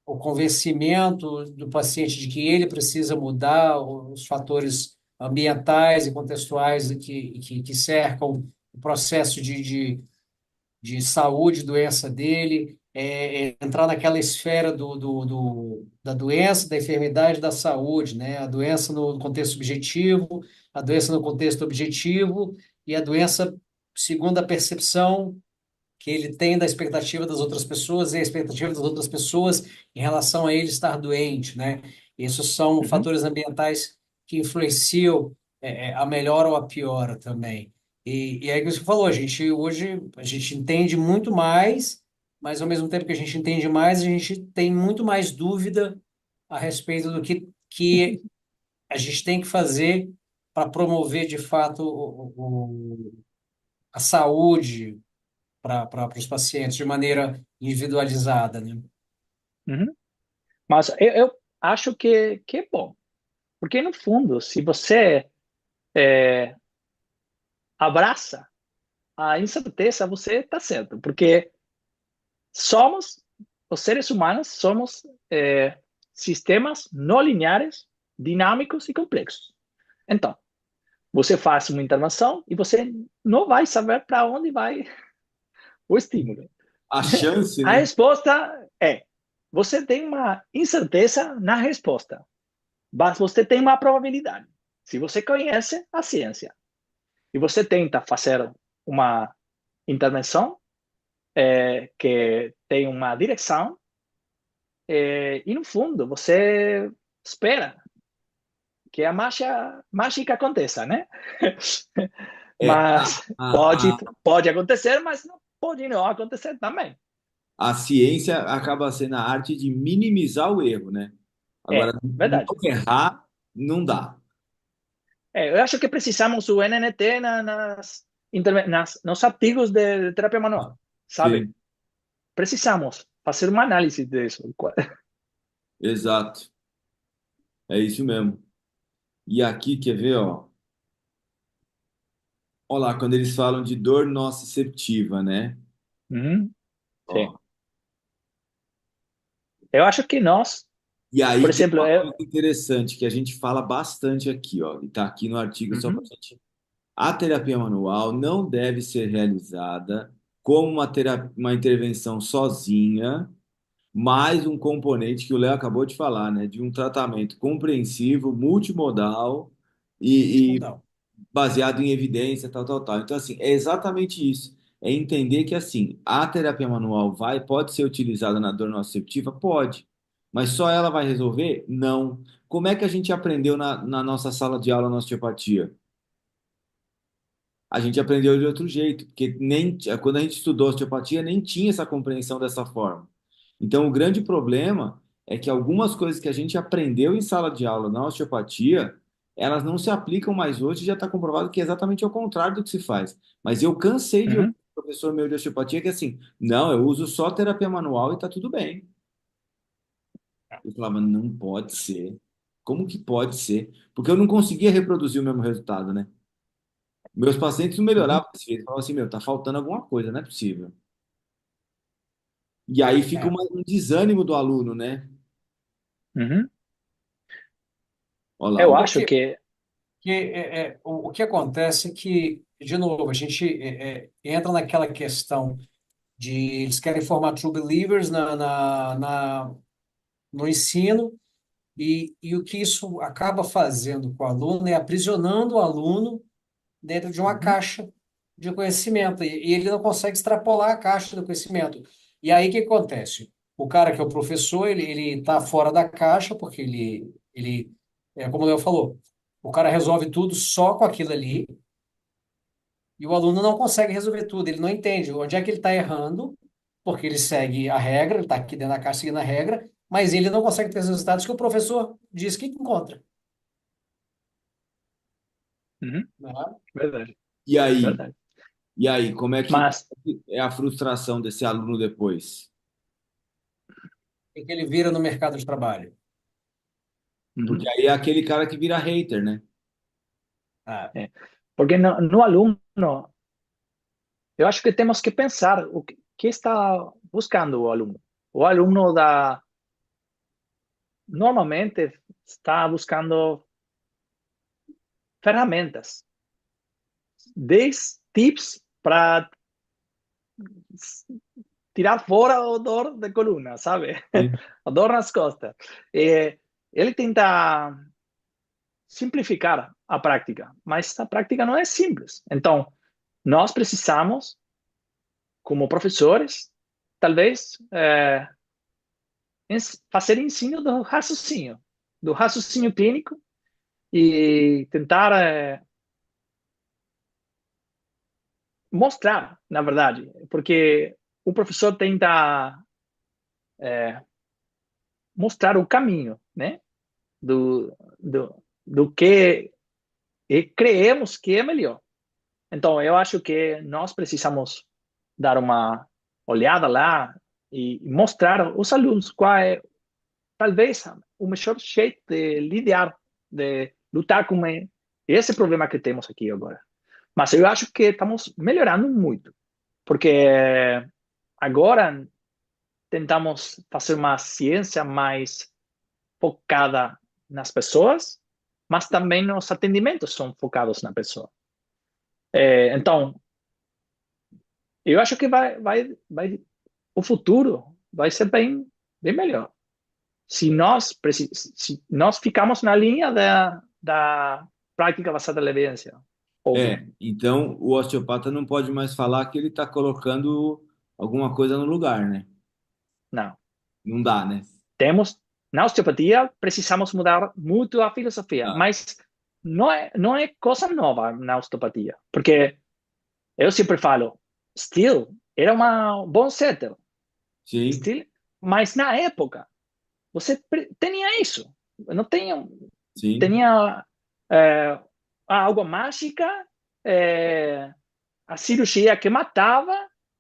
o convencimento do paciente de que ele precisa mudar os fatores ambientais e contextuais que cercam o processo de saúde, doença dele, entrar naquela esfera da doença, da enfermidade, da saúde, né? A doença no contexto subjetivo, a doença no contexto objetivo e a doença segundo a percepção que ele tem da expectativa das outras pessoas e a expectativa das outras pessoas em relação a ele estar doente, né? Esses são uhum, fatores ambientais que influenciam a melhor ou a pior também. E aí que você falou, a gente hoje a gente entende muito mais, mas ao mesmo tempo que a gente entende mais, a gente tem muito mais dúvida a respeito do que a gente tem que fazer para promover de fato a saúde para os pacientes de maneira individualizada, né? uhum. Mas eu acho que é bom, porque no fundo, se você abraça a incerteza, você está certo, porque somos, os seres humanos, somos sistemas não lineares, dinâmicos e complexos. Então, você faz uma intervenção e você não vai saber para onde vai o estímulo. A chance, A né? resposta é: você tem uma incerteza na resposta, mas você tem uma probabilidade. Se você conhece a ciência e você tenta fazer uma intervenção que tem uma direção, e no fundo você espera que a mágica aconteça, né? É, Mas pode acontecer, mas não pode não acontecer também. a ciência acaba sendo a arte de minimizar o erro, né? Agora, não Verdade. errar, não dá. Eu acho que precisamos do NNT nos artigos de terapia manual, sabe? Sim, Precisamos fazer uma análise disso. exato. É isso mesmo. E aqui, quer ver, ó? Olha lá, quando eles falam de dor nociceptiva, né? Uhum, sim. Ó. Eu acho que nós, E por aí tem exemplo, uma coisa interessante que a gente fala bastante aqui, ó, e tá aqui no artigo só para uhum, gente. A terapia manual não deve ser realizada como uma intervenção sozinha, mais um componente que o Léo acabou de falar, né? De um tratamento compreensivo, multimodal e Multimodal. baseado em evidência, tal, tal, tal. Então, assim, é exatamente isso. É entender que, assim, a terapia manual pode ser utilizada na dor nociceptiva? Pode. Mas só ela vai resolver? Não. Como é que a gente aprendeu na nossa sala de aula na osteopatia? A gente aprendeu de outro jeito, porque nem quando a gente estudou osteopatia nem tinha essa compreensão dessa forma. Então, o grande problema é que algumas coisas que a gente aprendeu em sala de aula na osteopatia, elas não se aplicam mais hoje, e já está comprovado que é exatamente ao contrário do que se faz. Mas eu cansei de ouvir Uhum, um professor meu de osteopatia que é assim, não, eu uso só terapia manual e está tudo bem. Eu falava, não pode ser. Como que pode ser? Porque eu não conseguia reproduzir o mesmo resultado, né? Meus pacientes não uhum, melhoravam desse jeito. Falavam assim, meu, tá faltando alguma coisa, não é possível. E aí fica É. um desânimo do aluno, né? uhum. Olha lá, Eu ó. acho que. O que acontece é que, de novo, a gente entra naquela questão de eles querem formar true believers no ensino, e o que isso acaba fazendo com o aluno é aprisionando o aluno dentro de uma Uhum, caixa de conhecimento, e ele não consegue extrapolar a caixa do conhecimento. E aí o que acontece? O cara que é o professor, ele está fora da caixa, porque como o Leo falou, o cara resolve tudo só com aquilo ali, e o aluno não consegue resolver tudo, ele não entende onde é que ele está errando, porque ele segue a regra, ele está aqui dentro da caixa seguindo a regra, mas ele não consegue ter os resultados que o professor diz que encontra. uhum. Né? Verdade, E aí? verdade. E aí, como Mas, é que é a frustração desse aluno depois? E que ele vira no mercado de trabalho. Porque uhum, aí é aquele cara que vira hater, né? Ah, é. Porque no aluno, eu acho que temos que pensar que está buscando o aluno. O aluno normalmente está buscando ferramentas, 10 tips para tirar fora o dor de coluna, sabe? Sim. A dor nas costas. Eh, Ele tenta simplificar a prática, mas a prática não é simples. Então, nós precisamos, como professores, talvez fazer ensino do raciocínio clínico e tentar mostrar, na verdade, porque o professor tenta mostrar o caminho, né? Do que creemos que é melhor. Então, eu acho que nós precisamos dar uma olhada lá e mostrar aos alunos qual é, talvez, o melhor jeito de lidar, de lutar com esse problema que temos aqui agora. Mas eu acho que estamos melhorando muito, porque agora tentamos fazer uma ciência mais focada nas pessoas, mas também os atendimentos são focados na pessoa. Então, eu acho que o futuro vai ser bem melhor. Se nós ficarmos na linha da prática baseada na evidência, óbvio. Então o osteopata não pode mais falar que ele está colocando alguma coisa no lugar, né? Não. Não dá, né? Temos, na osteopatia, precisamos mudar muito a filosofia, Tá. mas não é coisa nova na osteopatia, porque eu sempre falo, Steele era uma bom setter, Sim, Steele, mas na época você tinha isso, não sim, tinha é, algo mágica, é, a cirurgia que matava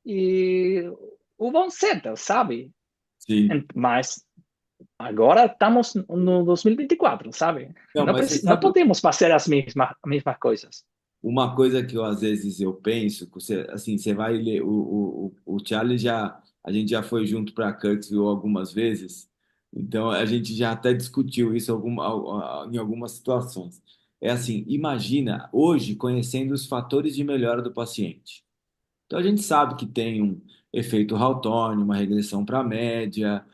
e o bom setter, sabe? sim. Mas agora estamos no 2024, sabe? Não, mas você Não sabe podemos fazer as mesmas coisas. uma coisa que eu às vezes eu penso, que você, assim, você vai ler o Charlie já, a gente já foi junto para Kirksville algumas vezes, então a gente já até discutiu isso em algumas situações. É assim, imagina hoje conhecendo os fatores de melhora do paciente. Então a gente sabe que tem um efeito Hawthorne, uma regressão para a média,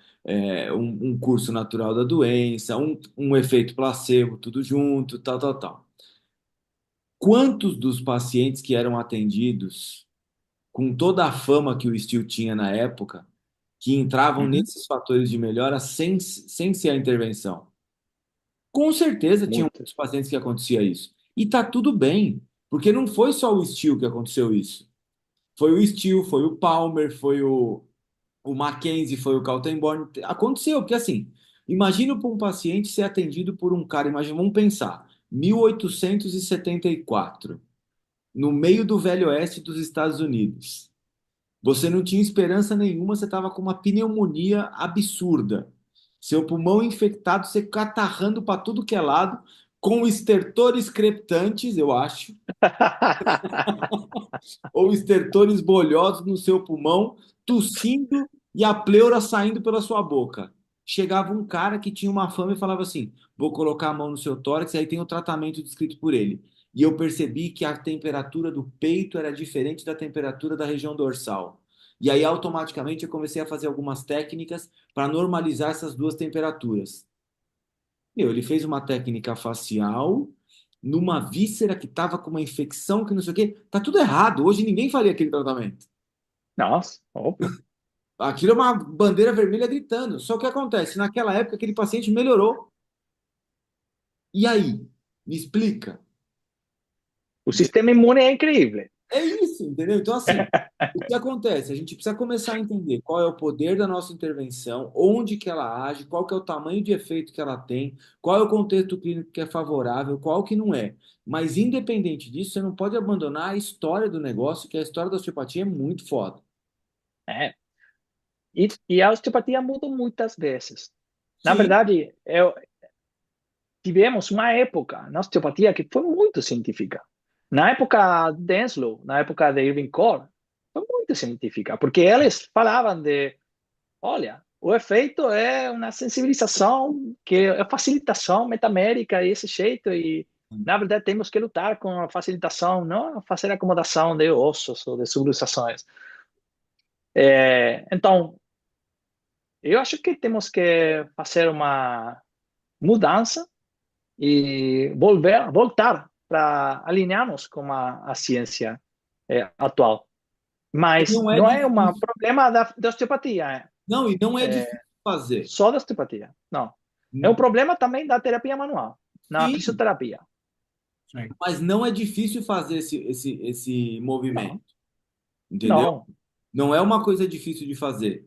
um curso natural da doença, um efeito placebo, tudo junto, tal, tal, tal. Quantos dos pacientes que eram atendidos com toda a fama que o Steel tinha na época, que entravam Uhum. nesses fatores de melhora sem ser a intervenção? Com certeza tinham Muito. muitos pacientes que acontecia isso. E tá tudo bem, porque não foi só o Steel que aconteceu isso. Foi o Steel, foi o Palmer, foi o Mackenzie, foi o Kaltenborn. Aconteceu, porque assim, imagina para um paciente ser atendido por um cara, imagina, vamos pensar, 1874, no meio do Velho Oeste dos Estados Unidos. Você não tinha esperança nenhuma, você estava com uma pneumonia absurda. Seu pulmão infectado, você catarrando para tudo que é lado, com estertores crepitantes, eu acho, ou estertores bolhosos no seu pulmão, tossindo e a pleura saindo pela sua boca. Chegava um cara que tinha uma fama e falava assim: vou colocar a mão no seu tórax, e aí tem o tratamento descrito por ele. E eu percebi que a temperatura do peito era diferente da temperatura da região dorsal. E aí, automaticamente, eu comecei a fazer algumas técnicas para normalizar essas duas temperaturas. Ele fez uma técnica facial numa víscera que estava com uma infecção que não sei o quê. Tá tudo errado. Hoje ninguém faria aquele tratamento. Nossa, óbvio. Aquilo é uma bandeira vermelha gritando. Só que o que acontece? Naquela época, aquele paciente melhorou. E aí? Me explica. O sistema imune é incrível. É isso, entendeu? Então, assim, o que acontece? A gente precisa começar a entender qual é o poder da nossa intervenção, onde que ela age, qual que é o tamanho de efeito que ela tem, qual é o contexto clínico que é favorável, qual que não é. Mas, independente disso, você não pode abandonar a história do negócio, que a história da osteopatia é muito foda. É. E a osteopatia muda muitas vezes. Na Sim, verdade, tivemos uma época na osteopatia que foi muito científica. Na época de Enslow, na época de Irving Core, foi muito científica, porque eles falavam de, olha, o efeito é uma sensibilização, que é facilitação metamérica e esse jeito, e na verdade temos que lutar com a facilitação, não fazer acomodação de ossos ou de subluxações. Então, eu acho que temos que fazer uma mudança e voltar para alinharmos com a ciência atual. Mas não é não é um difícil. problema da osteopatia, Não, e não é difícil fazer. só da osteopatia. Não. É um problema também da terapia manual, na Sim, fisioterapia. Sim. mas não é difícil fazer esse movimento, Não, entendeu? não, Não é uma coisa difícil de fazer.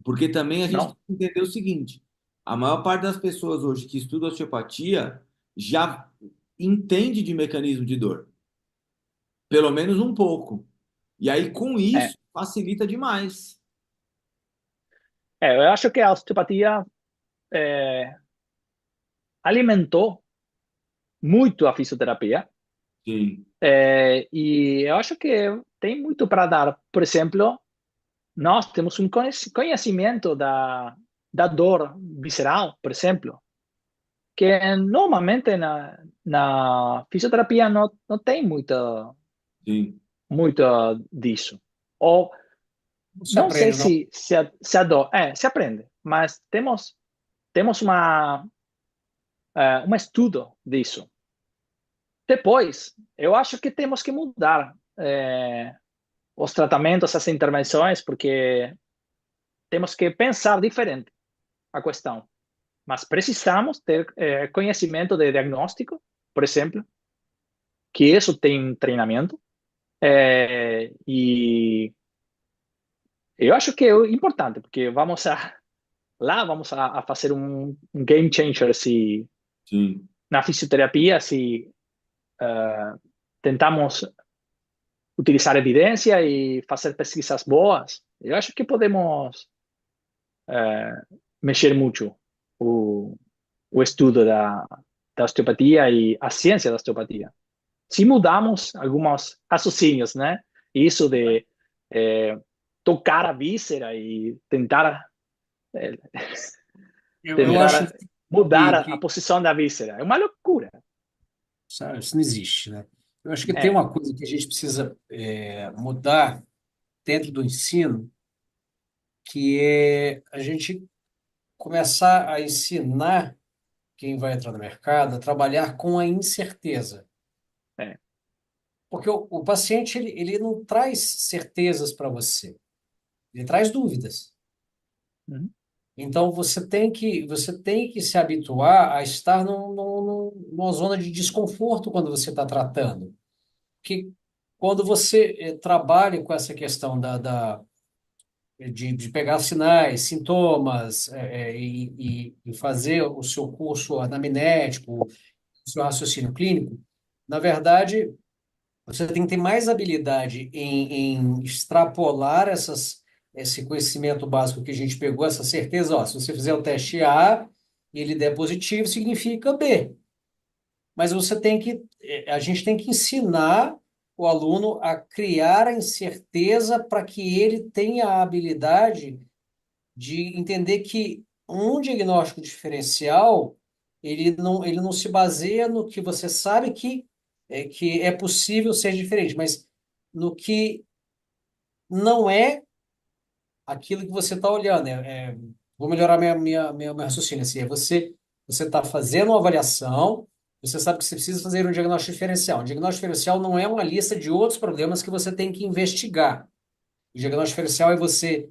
Porque também a gente tem não. que entender o seguinte: a maior parte das pessoas hoje que estuda osteopatia já entende de mecanismo de dor, pelo menos um pouco. E aí, com É, isso, facilita demais. eu acho que a osteopatia é, alimentou muito a fisioterapia. Sim, E eu acho que tem muito para dar. Por exemplo, nós temos um conhecimento da dor visceral, por exemplo, que normalmente na fisioterapia não tem sim. muito disso. Ou Não se não sei aprende, não. se a dor, se aprende, mas temos um estudo disso. Depois, eu acho que temos que mudar os tratamentos, as intervenções, porque temos que pensar diferente a questão. Mas precisamos ter conhecimento de diagnóstico, por exemplo, que isso tem treinamento. E eu acho que é importante, porque vamos a fazer um game changer se Sim. na fisioterapia, se tentamos utilizar evidência e fazer pesquisas boas. Eu acho que podemos mexer muito o, o estudo da osteopatia e a ciência da osteopatia. Se mudamos alguns raciocínios, né? Isso de é, tocar a víscera e é, Eu acho tentar mudar a que posição da víscera. É uma loucura. sabe, isso não existe, né? Eu acho que tem É, uma coisa que a gente precisa mudar dentro do ensino, que é a gente começar a ensinar quem vai entrar no mercado a trabalhar com a incerteza. É. Porque o paciente, ele não traz certezas para você, ele traz dúvidas. Uhum. Então, você tem que se habituar a estar numa zona de desconforto quando você está tratando. Que quando você trabalha com essa questão de pegar sinais, sintomas, e fazer o seu curso anamnético, o seu raciocínio clínico, na verdade, você tem que ter mais habilidade em extrapolar esse conhecimento básico que a gente pegou, essa certeza, ó, se você fizer o teste A e ele der positivo, significa B. Mas a gente tem que ensinar o aluno a criar a incerteza para que ele tenha a habilidade de entender que um diagnóstico diferencial, ele não se baseia no que você sabe que é possível ser diferente, mas no que não é aquilo que você está olhando. Vou melhorar meu raciocínio. Assim, você está fazendo uma avaliação, você sabe que você precisa fazer um diagnóstico diferencial. Um diagnóstico diferencial não é uma lista de outros problemas que você tem que investigar. O diagnóstico diferencial é você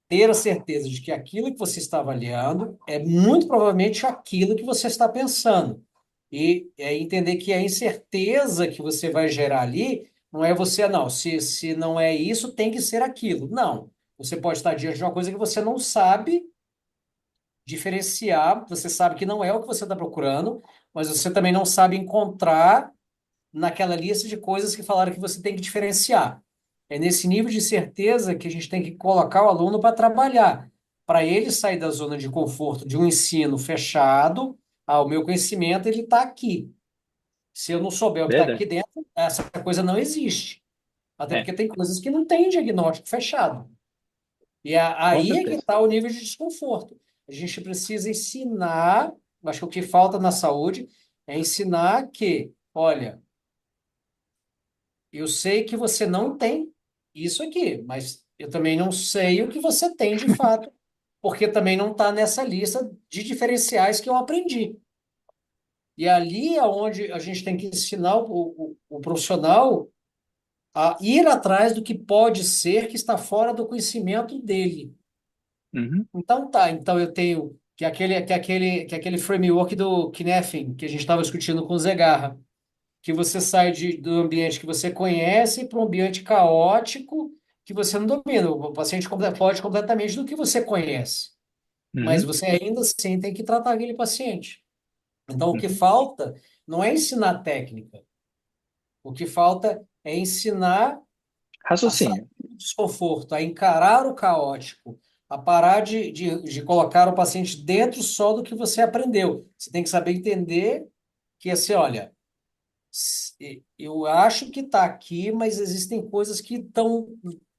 ter a certeza de que aquilo que você está avaliando é muito provavelmente aquilo que você está pensando. E é entender que a incerteza que você vai gerar ali não é você, não, se não é isso, tem que ser aquilo. Não. Você pode estar diante de uma coisa que você não sabe diferenciar, você sabe que não é o que você está procurando, mas você também não sabe encontrar naquela lista de coisas que falaram que você tem que diferenciar. É nesse nível de certeza que a gente tem que colocar o aluno para trabalhar, para ele sair da zona de conforto de um ensino fechado. Ah, o meu conhecimento ele está aqui. Se eu não souber o que está aqui Verdade. dentro, essa coisa não existe. Até É, porque tem coisas que não têm diagnóstico fechado. E com aí é que certeza. está o nível de desconforto. A gente precisa ensinar, acho que o que falta na saúde é ensinar que, olha, eu sei que você não tem isso aqui, mas eu também não sei o que você tem de fato, porque também não está nessa lista de diferenciais que eu aprendi. E ali é onde a gente tem que ensinar o profissional a ir atrás do que pode ser que está fora do conhecimento dele. Uhum. Então tá, então eu tenho que aquele framework do Kneffin que a gente estava discutindo com o Zé Garra, que você sai do ambiente que você conhece para um ambiente caótico que você não domina. O paciente pode completamente do que você conhece, mas Uhum. você ainda assim tem que tratar aquele paciente. Então, o que Uhum. falta não é ensinar técnica, o que falta é ensinar a sair Raciocínio. do desconforto, a encarar o caótico, a parar de colocar o paciente dentro só do que você aprendeu. Você tem que saber entender que, assim, olha, eu acho que está aqui, mas existem coisas que estão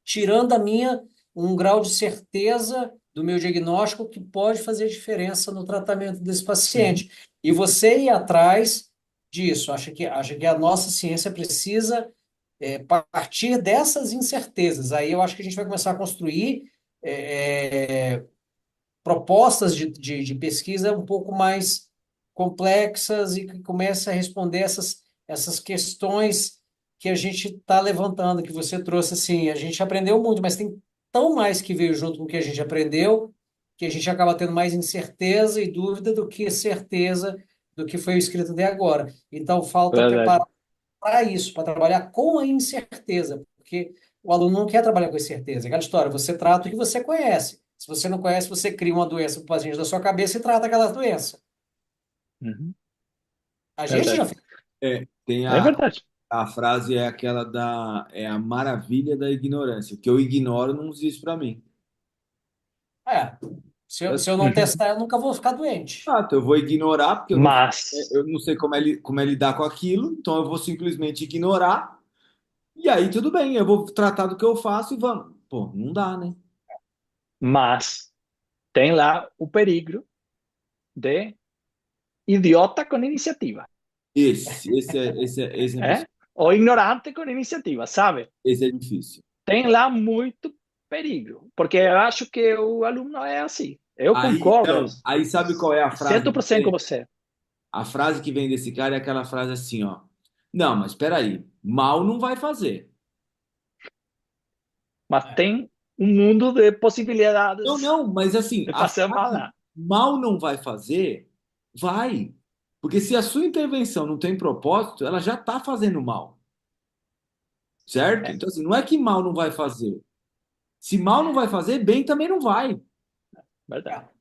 tirando a minha um grau de certeza do meu diagnóstico que pode fazer diferença no tratamento desse Uhum. paciente. E você ir atrás disso. Acha que a nossa ciência precisa partir dessas incertezas. Aí eu acho que a gente vai começar a construir propostas de pesquisa um pouco mais complexas e que comece a responder essas questões que a gente está levantando, que você trouxe assim. A gente aprendeu muito, mas tem tão mais que veio junto com o que a gente aprendeu, que a gente acaba tendo mais incerteza e dúvida do que certeza do que foi escrito até agora. Então, falta Verdade. preparar para isso, para trabalhar com a incerteza, porque o aluno não quer trabalhar com incerteza. É aquela história, você trata o que você conhece. Se você não conhece, você cria uma doença para o paciente da sua cabeça e trata aquela doença. Uhum. A gente já Verdade. fez. Tem É verdade. a frase é aquela é a maravilha da ignorância. O que eu ignoro não existe para mim. É, se eu não Uhum. testar, eu nunca vou ficar doente. Eu vou ignorar porque Mas, eu não sei como é lidar com aquilo, então eu vou simplesmente ignorar. E aí tudo bem, eu vou tratar do que eu faço e vamos. Pô, não dá, né? mas tem lá o perigo de idiota com iniciativa, Esse é é? impossível. Ou ignorante com iniciativa, sabe? Esse é difícil. Tem lá muito perigo, porque eu acho que o aluno é assim. Eu Aí, concordo então, aí sabe qual é a frase que 100% com vem? você. A frase que vem desse cara é aquela frase assim, ó. Não, mas espera aí, mal não vai fazer. Mas É, tem um mundo de Não, possibilidades não, mas assim, de a fazer mal frase lá. mal não vai fazer, vai. Porque se a sua intervenção não tem propósito, ela já está fazendo mal, certo? É, Então, assim, não é que mal não vai fazer. Se mal não vai fazer, bem também não vai. verdade. é.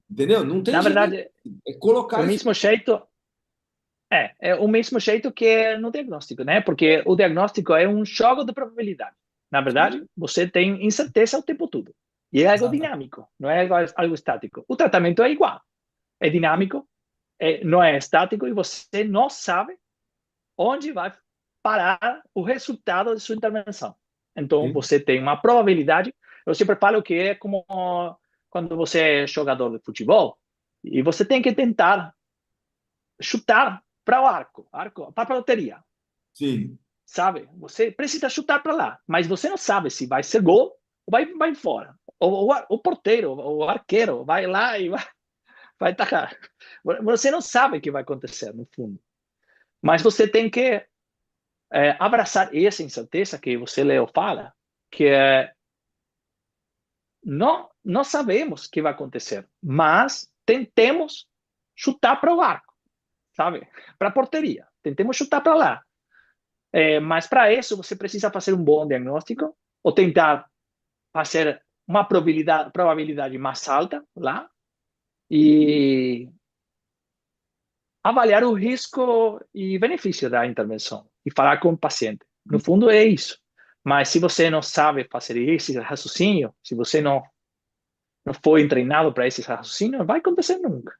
Entendeu? Não tem Na jeito. verdade, É é o colocar isso. mesmo jeito, é o mesmo jeito que no diagnóstico, né? Porque o diagnóstico é um jogo de probabilidade. Na verdade, você tem incerteza o tempo todo. E é algo Exatamente. dinâmico, não é algo estático. O tratamento é igual, é dinâmico, não é estático e você não sabe onde vai parar o resultado de sua intervenção. Então, Sim, você tem uma probabilidade. Eu sempre falo que é como quando você é jogador de futebol e você tem que tentar chutar para o arco para a loteria, sim, sabe? Você precisa chutar para lá, mas você não sabe se vai ser gol ou vai fora. O porteiro, o arqueiro vai lá e vai tacar. Você não sabe o que vai acontecer no fundo, mas você tem que abraçar essa incerteza que você, Leo, fala, que não sabemos o que vai acontecer, mas tentemos chutar para o arco, sabe? Para a porteria. Tentemos chutar para lá. Mas para isso você precisa fazer um bom diagnóstico ou tentar fazer uma probabilidade mais alta lá e avaliar o risco e benefício da intervenção e falar com o paciente. No fundo é isso. Mas se você não sabe fazer esse raciocínio, se você não foi treinado para esse raciocínio, não vai acontecer nunca.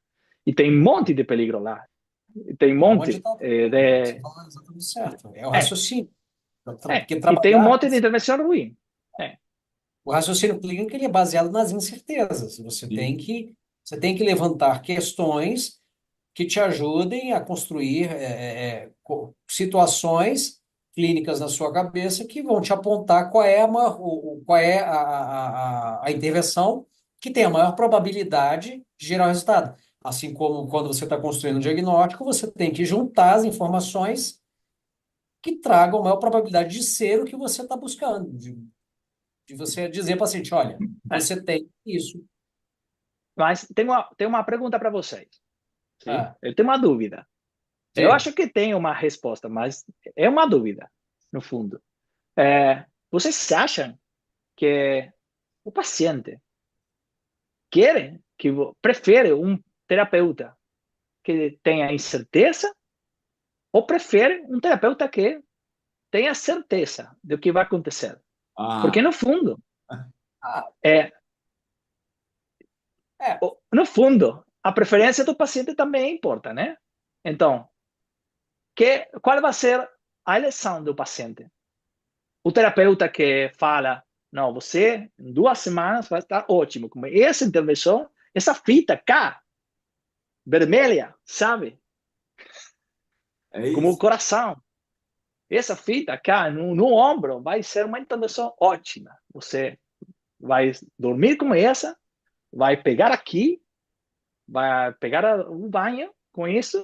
E tem um monte de peligro lá. Tem um É onde monte está o problema. Você de... falou exatamente certo. É o É, raciocínio. Porque e tem um trabalhar, monte de intervenção ruim. É, o raciocínio clínico ele é baseado nas incertezas. sim. Você tem que levantar questões que te ajudem a construir situações clínicas na sua cabeça que vão te apontar qual é, qual é a intervenção que tem a maior probabilidade de gerar o resultado. Assim como quando você está construindo um diagnóstico, você tem que juntar as informações que tragam a maior probabilidade de ser o que você está buscando, de você dizer para o paciente, olha, é. você tem isso. Mas tem uma pergunta para vocês. Sim? Ah, Eu tenho uma dúvida. Eu diga. acho que tem uma resposta, mas é uma dúvida, no fundo. Vocês acham que o paciente prefere um terapeuta que tenha incerteza ou prefere um terapeuta que tenha certeza do que vai acontecer? Porque Ah, no fundo, Ah, é, é. no fundo, a preferência do paciente também importa, né? Então, qual vai ser a eleição do paciente? O terapeuta que fala, não, você em 2 semanas vai estar ótimo. Como essa intervenção, essa fita cá, vermelha, sabe? é Como o isso. coração. Essa fita cá no ombro vai ser uma intervenção ótima. Você vai dormir com essa, vai pegar aqui, vai pegar um banho com isso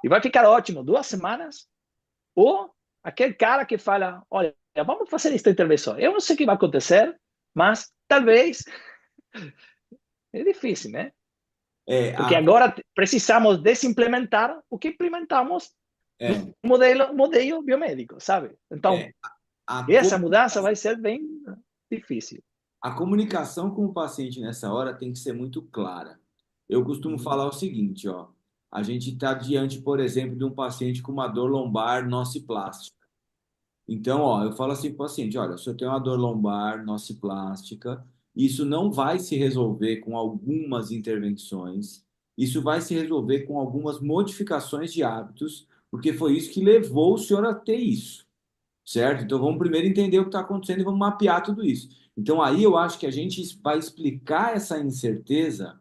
e vai ficar ótimo 2 semanas. Ou aquele cara que fala, olha, vamos fazer esta intervenção. Eu não sei o que vai acontecer, mas talvez é difícil, né? É, Porque agora precisamos desimplementar o que implementamos no é, modelo biomédico, sabe? Então, é, a, essa mudança comunicação, vai ser bem difícil. a comunicação com o paciente nessa hora tem que ser muito clara. Eu costumo Uhum. falar o seguinte, ó. A gente está diante, por exemplo, de um paciente com uma dor lombar nociplástica. Então, ó, eu falo assim para o paciente, olha, se eu tenho uma dor lombar nociplástica, isso não vai se resolver com algumas intervenções, isso vai se resolver com algumas modificações de hábitos, porque foi isso que levou o senhor a ter isso, certo? Então, vamos primeiro entender o que está acontecendo e vamos mapear tudo isso. Então, aí eu acho que a gente vai explicar essa incerteza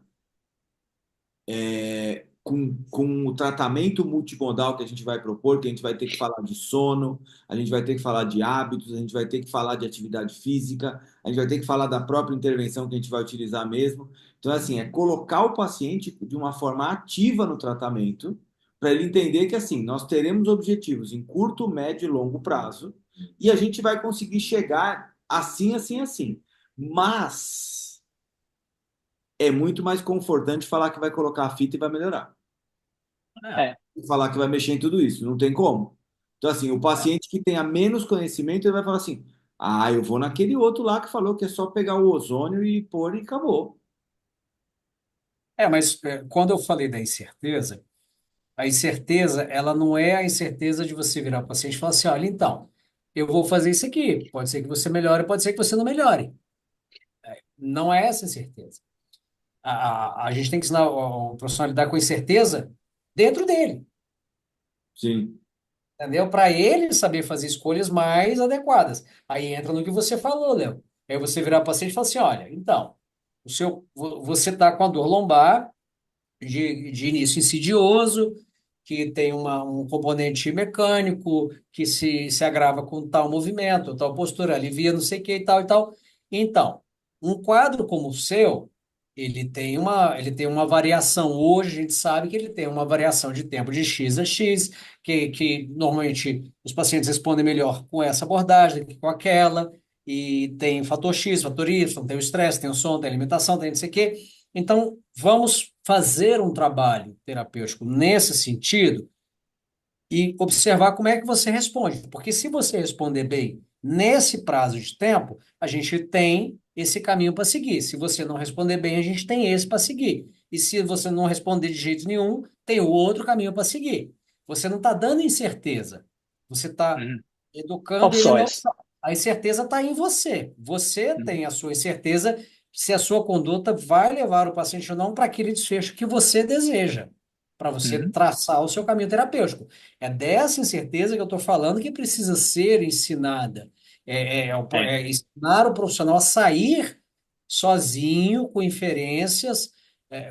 com o tratamento multimodal que a gente vai propor, que a gente vai ter que falar de sono, a gente vai ter que falar de hábitos, a gente vai ter que falar de atividade física, a gente vai ter que falar da própria intervenção que a gente vai utilizar mesmo. Então, assim, é colocar o paciente de uma forma ativa no tratamento, para ele entender que, assim, nós teremos objetivos em curto, médio e longo prazo, e a gente vai conseguir chegar assim, assim, assim. Mas é muito mais confortante falar que vai colocar a fita e vai melhorar. É, É, E falar que vai mexer em tudo isso. Não tem como. Então, assim, o é. paciente que tenha menos conhecimento, ele vai falar assim: ah, eu vou naquele outro lá que falou que é só pegar o ozônio e pôr e acabou. Mas quando eu falei da incerteza, a incerteza, ela não é a incerteza de você virar para o paciente e falar assim, olha, então, eu vou fazer isso aqui. Pode ser que você melhore, pode ser que você não melhore. Não é essa a incerteza. A gente tem que ensinar o profissional a lidar com a incerteza dentro dele, Sim. entendeu? Para ele saber fazer escolhas mais adequadas. Aí entra no que você falou, Léo. Aí você virar para o paciente e falar assim, olha, então, você está com a dor lombar, de início insidioso, que tem um componente mecânico, que se agrava com tal movimento, tal postura, alivia não sei o que e tal e tal. Então, um quadro como o seu, ele tem uma variação. Hoje a gente sabe que ele tem uma variação de tempo de X a X, que normalmente os pacientes respondem melhor com essa abordagem que com aquela, e tem fator X, fator Y, tem o estresse, tem o sono, tem a alimentação, tem não sei o quê. Então, vamos fazer um trabalho terapêutico nesse sentido e observar como é que você responde. Porque se você responder bem nesse prazo de tempo, a gente tem esse caminho para seguir. Se você não responder bem, a gente tem esse para seguir. E se você não responder de jeito nenhum, tem o outro caminho para seguir. Você não está dando incerteza, você está uhum. educando ele na Opções. opção. A incerteza está em você. Você Uhum. tem a sua incerteza se a sua conduta vai levar o paciente ou não para aquele desfecho que você deseja, para você Uhum. traçar o seu caminho terapêutico. É dessa incerteza que eu estou falando que precisa ser ensinada. É, É ensinar o profissional a sair sozinho, com inferências,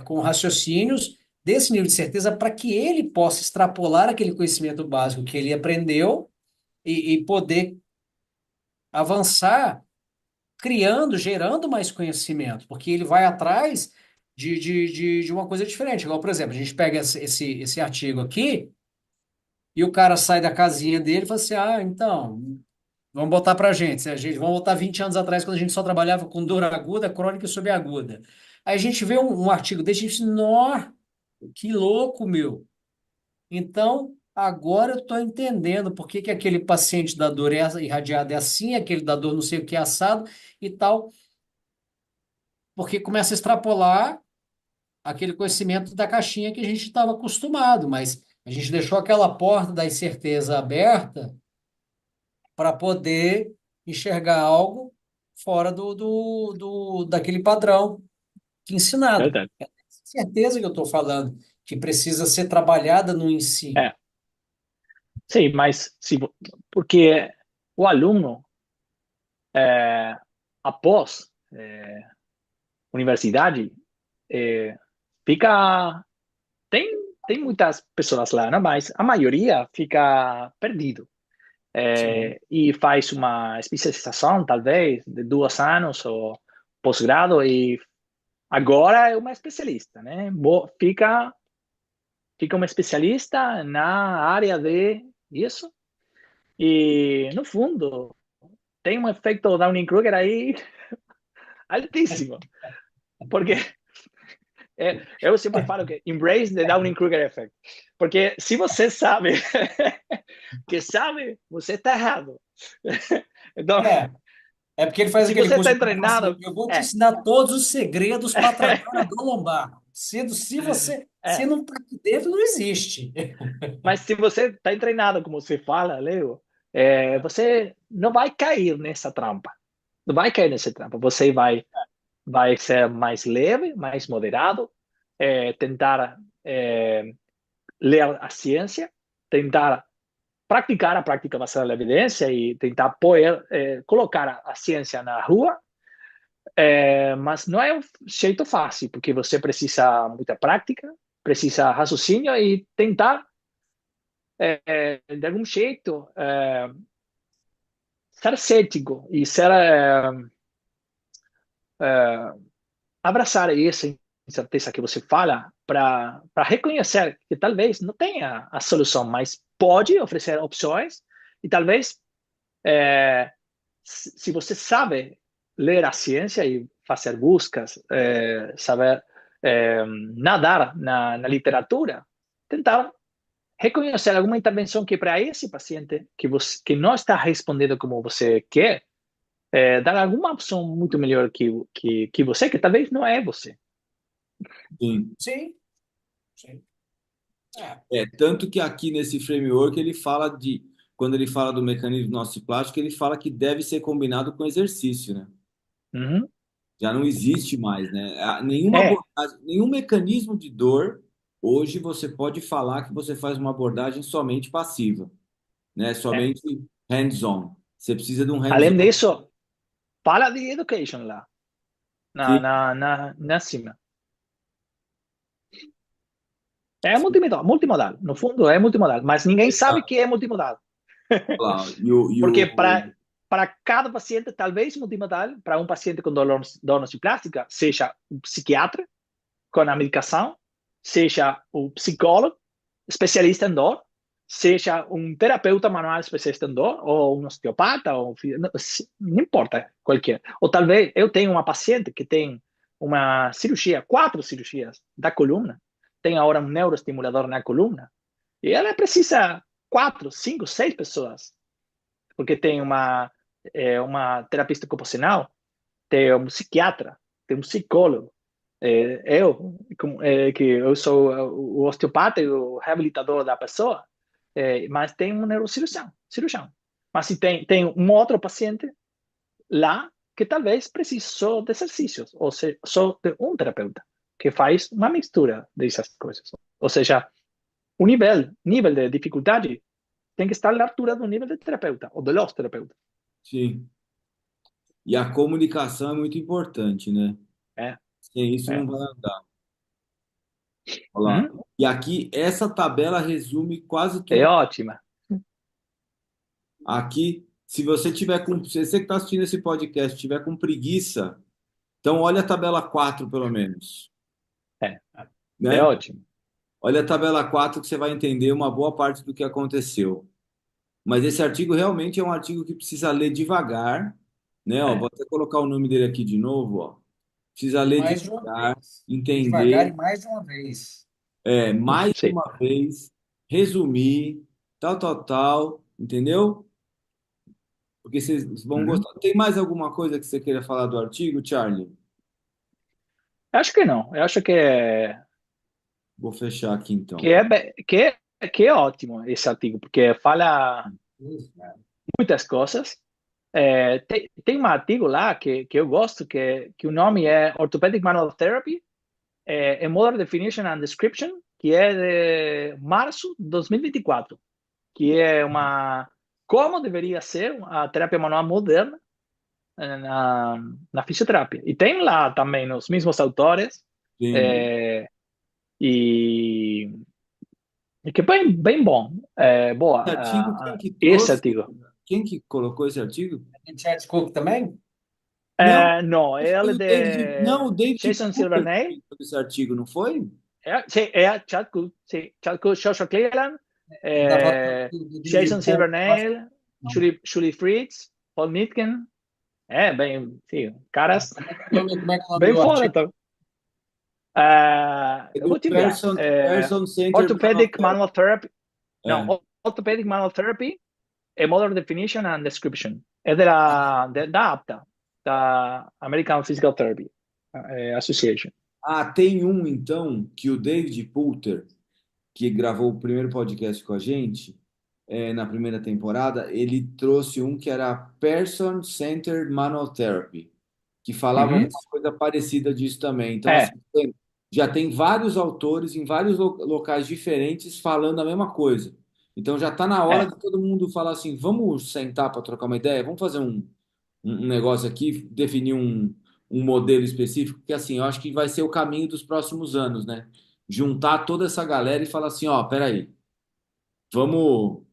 com raciocínios desse nível de certeza, para que ele possa extrapolar aquele conhecimento básico que ele aprendeu e poder avançar criando, gerando mais conhecimento, porque ele vai atrás de uma coisa diferente. Igual, por exemplo, a gente pega esse artigo aqui. E o cara sai da casinha dele e fala assim: ah, então, vamos botar pra gente. Se a gente vamos voltar 20 anos atrás, quando a gente só trabalhava com dor aguda, crônica e subaguda. Aí a gente vê um artigo desse, a gente diz, nó, que louco, meu. Então, agora eu estou entendendo por que que aquele paciente da dor irradiada é assim, aquele da dor não sei o que é assado e tal, porque começa a extrapolar aquele conhecimento da caixinha que a gente estava acostumado, mas a gente deixou aquela porta da incerteza aberta para poder enxergar algo fora daquele padrão que ensinado. verdade. É certeza que eu estou falando, que precisa ser trabalhada no ensino. É, sim, mas se, porque o aluno, após universidade, é, fica. Tem, tem muitas pessoas lá, né? Mas a maioria fica perdido. Sim. E faz uma especialização, talvez, de 2 anos ou pós-grado, e agora é uma especialista, né? Fica uma especialista na área de isso, e, no fundo, tem um efeito Dunning-Kruger aí altíssimo, porque eu sempre falo que embrace the Dunning-Kruger effect, porque se você sabe que sabe, você está errado. Então, É, é porque ele faz se aquele você curso está que ele fala assim, treinado, eu vou te é, ensinar todos os segredos para tratar a dor lombar. Se você se é. não está aqui dentro, não existe. Mas se você está treinado, como você fala, Leo, você não vai cair nessa trampa. Não vai cair nessa trampa. Você vai ser mais leve, mais moderado, tentar ler a ciência, tentar praticar a prática baseada na evidência e tentar poder colocar a ciência na rua. Mas não é um jeito fácil, porque você precisa muita prática, precisa raciocínio e tentar, de algum jeito, ser cético e ser, abraçar essa incerteza que você fala para reconhecer que talvez não tenha a solução, mas pode oferecer opções e talvez, se você sabe ler a ciência e fazer buscas, saber nadar na literatura, tentar reconhecer alguma intervenção que para esse paciente que não está respondendo como você quer, dar alguma opção muito melhor que você, que talvez não é você. Sim. Sim, sim. É. Tanto que aqui nesse framework ele fala quando ele fala do mecanismo nociplástico, ele fala que deve ser combinado com exercício, né? Uhum. Já não existe mais, né? Nenhuma É, abordagem, nenhum mecanismo de dor, hoje você pode falar que você faz uma abordagem somente passiva, né? é. Somente hands-on. Você precisa de um Além hands-on. disso, fala de education lá, Sim, na cima. É multimodal. No fundo, é multimodal. Mas ninguém sabe exato. que é multimodal. Lá, Porque para cada paciente, talvez multimodal, para um paciente com dor nociplástica, seja um psiquiatra com a medicação, seja o psicólogo especialista em dor, seja um terapeuta manual especialista em dor, ou um osteopata, não importa, qualquer. Ou talvez eu tenho uma paciente que tem uma cirurgia, 4 cirurgias da coluna, tem agora um neuroestimulador na coluna, e ela precisa 4, 5, 6 pessoas, porque tem uma terapista ocupacional, tem um psiquiatra, tem um psicólogo, que eu sou o osteopata e o reabilitador da pessoa, mas tem um cirurgião. Mas se tem um outro paciente lá que talvez precise só de exercícios, ou seja, só de um terapeuta que faz uma mistura dessas coisas. Ou seja, o nível de dificuldade tem que estar à altura do nível do terapeuta ou dos terapeutas. sim. E a comunicação é muito importante, né? É, Sem isso não é. vai andar. Olha lá. Uhum. E aqui, essa tabela resume quase É tudo. ótima. Aqui, se você tiver com, se você que está assistindo esse podcast tiver com preguiça, então olha a tabela 4 pelo menos, É, é né? ótimo. Olha a tabela 4 que você vai entender uma boa parte do que aconteceu. Mas esse artigo realmente é um artigo que precisa ler devagar, né? Ó, vou É. até colocar o nome dele aqui de novo, ó. Precisa E ler mais de uma devagar, vez. Devagar e entender, mais de uma vez. mais de Sim. uma vez, resumir, tal, tal, tal, entendeu? Porque vocês vão Uhum. gostar. Tem mais alguma coisa que você queira falar do artigo, Charlie? Acho que não. Eu acho Vou fechar aqui então. que é, que é ótimo esse artigo, porque fala Isso, cara. muitas coisas. Tem um artigo lá que eu gosto, que o nome é Orthopedic Manual Therapy, em Modern Definition and Description, que é de março de 2024, que é como deveria ser a terapia manual moderna na, na fisioterapia. E tem lá também os mesmos autores, Sim. é, e, e que é bem bom. Boa, Esse artigo, quem que esse trouxe? artigo. Quem que colocou esse artigo? A gente já desculpa também? Não, Não, foi ele o David, não, de o David Jason Cooper que Silvernail. fez esse artigo, não foi? Sim, é Chad Cook, sim. Chad Cook, Joshua Cleveland, Ele está falando do Jason David Paul. Silvernail, Julie Fritz, Paul Nitkin. Bem, sim, caras Como é que é o nome bem do fora. artigo? Então. É Eu vou do te enviar. Person Centered Orthopedic Management. Manual Therapy. Não, É. Orthopedic Manual Therapy, a Modern Definition and Description. É da APTA, da American Physical Therapy Association. Tem um, então, que o David Poulter, que gravou o primeiro podcast com a gente, na primeira temporada, ele trouxe um que era Person Centered Manual Therapy, que falava Uhum. alguma coisa parecida disso também. Então, assim, É, já tem vários autores em vários locais diferentes falando a mesma coisa. Então, já está na hora é. de todo mundo falar assim: vamos sentar para trocar uma ideia, vamos fazer um negócio aqui, definir um modelo específico, que assim, eu acho que vai ser o caminho dos próximos anos, né? juntar toda essa galera e falar assim, ó, peraí, vamos,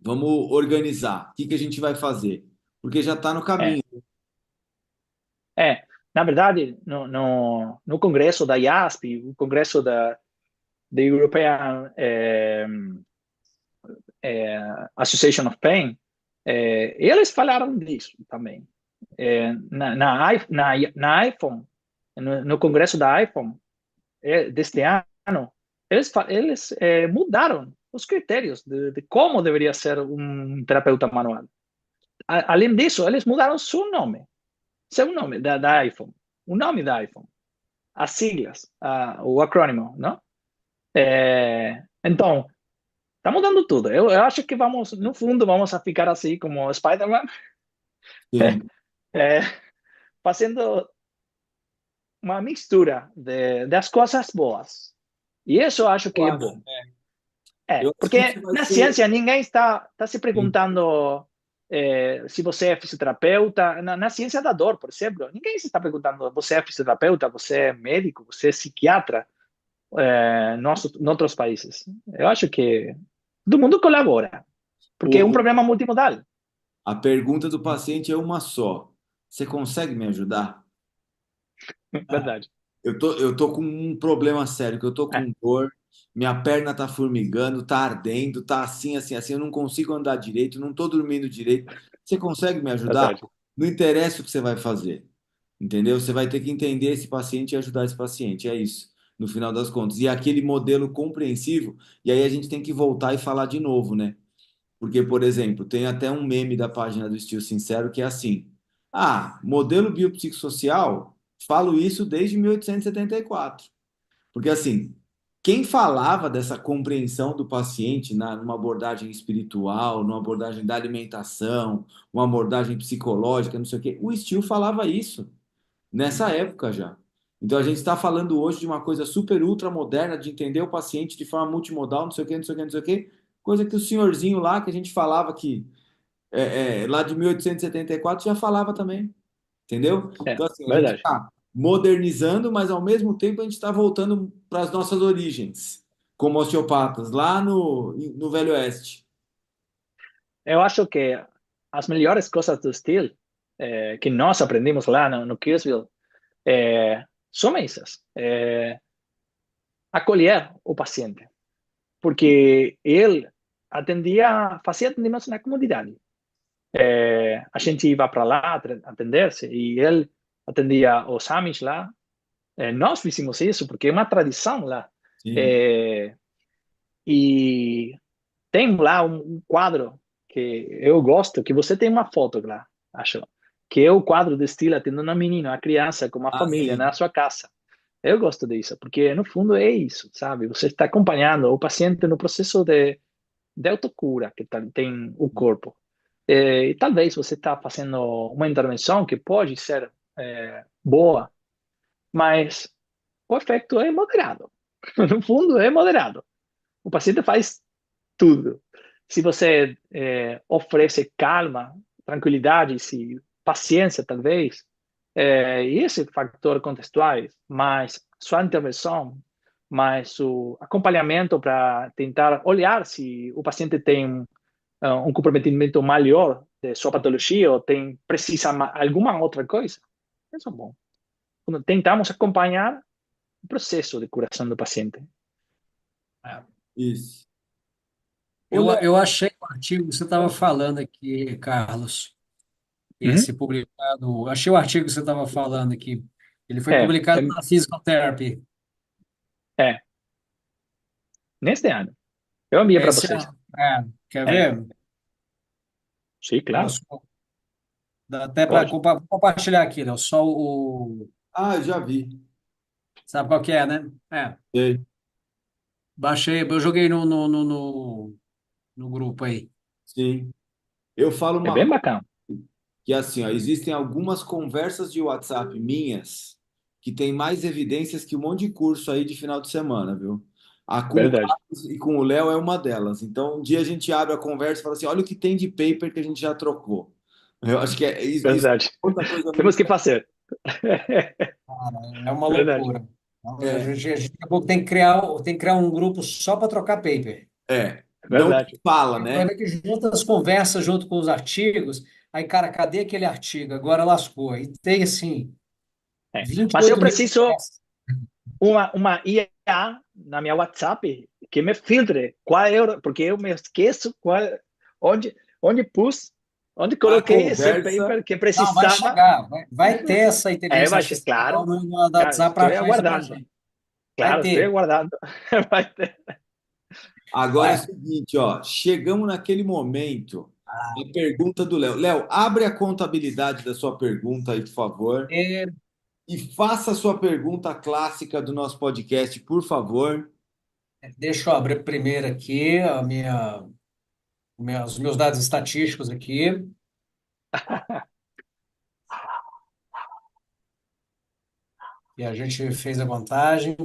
vamos organizar. O que que a gente vai fazer? Porque já está no É, caminho. é. Na verdade, no congresso da IASP, o congresso da European Association of Pain, eles falaram disso também. Na iPhone, no congresso da iPhone deste ano, eles mudaram os critérios de como deveria ser um terapeuta manual. Além disso, eles mudaram seu nome da iPhone, o nome da iPhone, as siglas, o acrônimo, não? Então, está mudando tudo. Eu acho que vamos, no fundo, vamos a ficar assim como Spider-Man, Sim, é, fazendo uma mistura das coisas boas. E isso eu acho eu que é acho. bom. Eu acho que isso Porque vai na ser. ciência ninguém está se Sim. perguntando se você é fisioterapeuta. Na ciência da dor, por exemplo, ninguém se está perguntando você é fisioterapeuta, você é médico, você é psiquiatra em outros países. Eu acho que todo mundo colabora, porque é um O, problema multimodal. a pergunta do paciente é uma só. Você consegue me ajudar? Verdade. Eu tô com um problema sério, que eu tô É, com dor, minha perna tá formigando, tá ardendo, tá assim, assim, assim, eu não consigo andar direito, não tô dormindo direito. Você consegue me ajudar? verdade. Não interessa o que você vai fazer, entendeu? Você vai ter que entender esse paciente e ajudar esse paciente, é isso, no final das contas. E aquele modelo compreensivo, e aí a gente tem que voltar e falar de novo, né? Porque, por exemplo, tem até um meme da página do Estilo Sincero que é assim: ah, modelo biopsicossocial, falo isso desde 1874. Porque, assim, quem falava dessa compreensão do paciente numa abordagem espiritual, numa abordagem da alimentação, uma abordagem psicológica, não sei o quê, o Steele falava isso nessa época já. Então a gente está falando hoje de uma coisa super ultra moderna, de entender o paciente de forma multimodal, não sei o quê, não sei o quê, não sei o quê, coisa que o senhorzinho lá, que a gente falava que lá de 1874 já falava também, entendeu? Então assim, a gente Verdade. está modernizando, mas ao mesmo tempo a gente está voltando para as nossas origens, como osteopatas, lá no Velho Oeste. Eu acho que as melhores coisas do estilo que nós aprendemos lá no Kirsville são essas. Acolher o paciente, porque ele fazia atendimentos na comunidade. A gente ia para lá atender-se e ele atendia os Amish lá. Nós fizemos isso porque é uma tradição lá. Sim. É, e tem lá um quadro que eu gosto, que você tem uma foto lá, acho, que é o quadro de estilo atendendo uma menina, uma criança com uma Ah, família na sim. sua casa. Eu gosto disso, porque no fundo é isso, sabe? Você está acompanhando o paciente no processo de autocura que tem o corpo. E talvez você está fazendo uma intervenção que pode ser boa, mas o efeito é moderado. No fundo, é moderado. O paciente faz tudo. Se você oferece calma, tranquilidade, se, paciência, talvez, e esse fator contextuais, mais sua intervenção, mais o acompanhamento para tentar olhar se o paciente tem um comprometimento maior de sua patologia ou precisa alguma outra coisa. Isso é bom. Quando tentamos acompanhar o processo de curação do paciente. É. Isso. Ô, Eu, Léo, eu achei o artigo que você estava falando aqui, Carlos, Uhum. esse publicado. Achei o artigo que você estava falando aqui. Ele foi É, publicado na Physical Therapy. é, neste ano. Eu enviei para Esse vocês. ano. Quer É, ver? sim, Olha claro. só, dá até para Pode. compartilhar aqui, né? Só o. ah, já vi. Sabe qual que é, né? Sei. Baixei, eu joguei no grupo aí. Sim. Eu falo É uma bem coisa bacana. que assim, ó, existem algumas conversas de WhatsApp minhas que tem mais evidências que um monte de curso aí de final de semana, viu? A com o Verdade. Carlos e com o Léo é uma delas. Então, um dia a gente abre a conversa e fala assim: olha o que tem de paper que a gente já trocou. Eu acho que isso é Verdade. outra coisa Temos muito. que fazer. Cara, é uma Verdade. loucura. É, A gente daqui a pouco tem que criar um grupo só para trocar paper. É não verdade. fala, O né? problema é que junta as conversas junto com os artigos, aí, cara, cadê aquele artigo? Agora lascou. E tem, assim, É. vinte e Mas eu oito mil preciso conversas. uma IA na minha WhatsApp que me filtre qual é, porque eu me esqueço onde pus, onde A coloquei esse conversa. paper que Não, vai precisava. chegar. Vai ter essa É, inteligência vai ser, artificial claro, no cara, WhatsApp para estou achar isso para aguardando. gente. Vai Claro, estou ter. aguardando. Vai ter. Agora é o Vai. seguinte, ó, chegamos naquele momento. A pergunta do Léo. Léo, abre a contabilidade da sua pergunta aí, por favor, É, e faça a sua pergunta clássica do nosso podcast, por favor. deixa eu abrir primeiro aqui os meus dados estatísticos aqui. E a gente fez a contagem.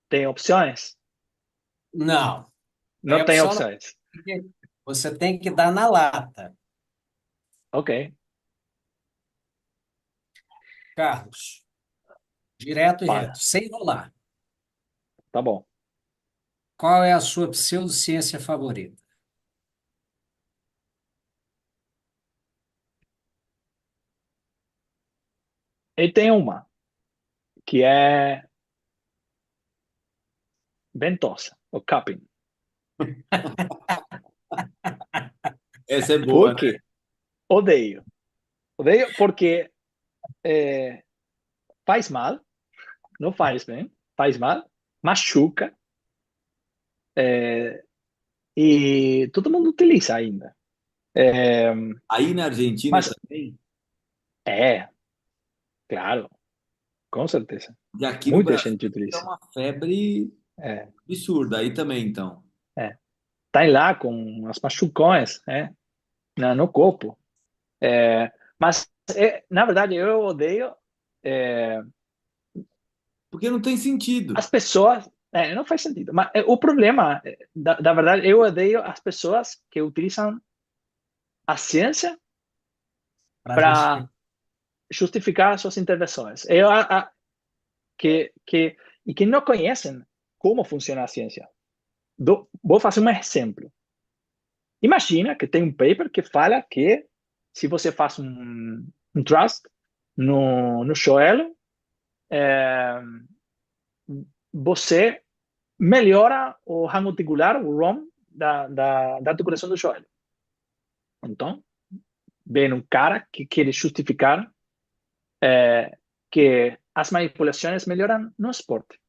Tem opções? Não, tem Não tem opção, não. opções. Você tem que dar na lata. Ok, Carlos, direto e para, reto, sem enrolar. tá bom. Qual é a sua pseudociência favorita? E tem uma que é ventosa, o cupping. Essa é Por boa, né? quê? Odeio. Odeio porque faz mal, não faz bem, faz mal, machuca, e todo mundo utiliza ainda. É, Aí na Argentina mas também, é, claro, com certeza. e aqui no Muita Brasil gente é utiliza. uma febre É, absurda. Aí também, então. é. Tá lá com as machucões, no corpo. Mas, na verdade, eu odeio é, Porque não tem sentido. as pessoas. Não faz sentido. Mas o problema, da verdade, eu odeio as pessoas que utilizam a ciência Para para justificar. justificar suas intervenções. E que não conhecem como funciona a ciência. Vou fazer um exemplo. Imagina que tem um paper que fala que se você faz um thrust no joelho, é, você melhora o rango articular, o ROM, da articulação do joelho. Então, vem um cara que quer justificar que as manipulações melhoram no esporte,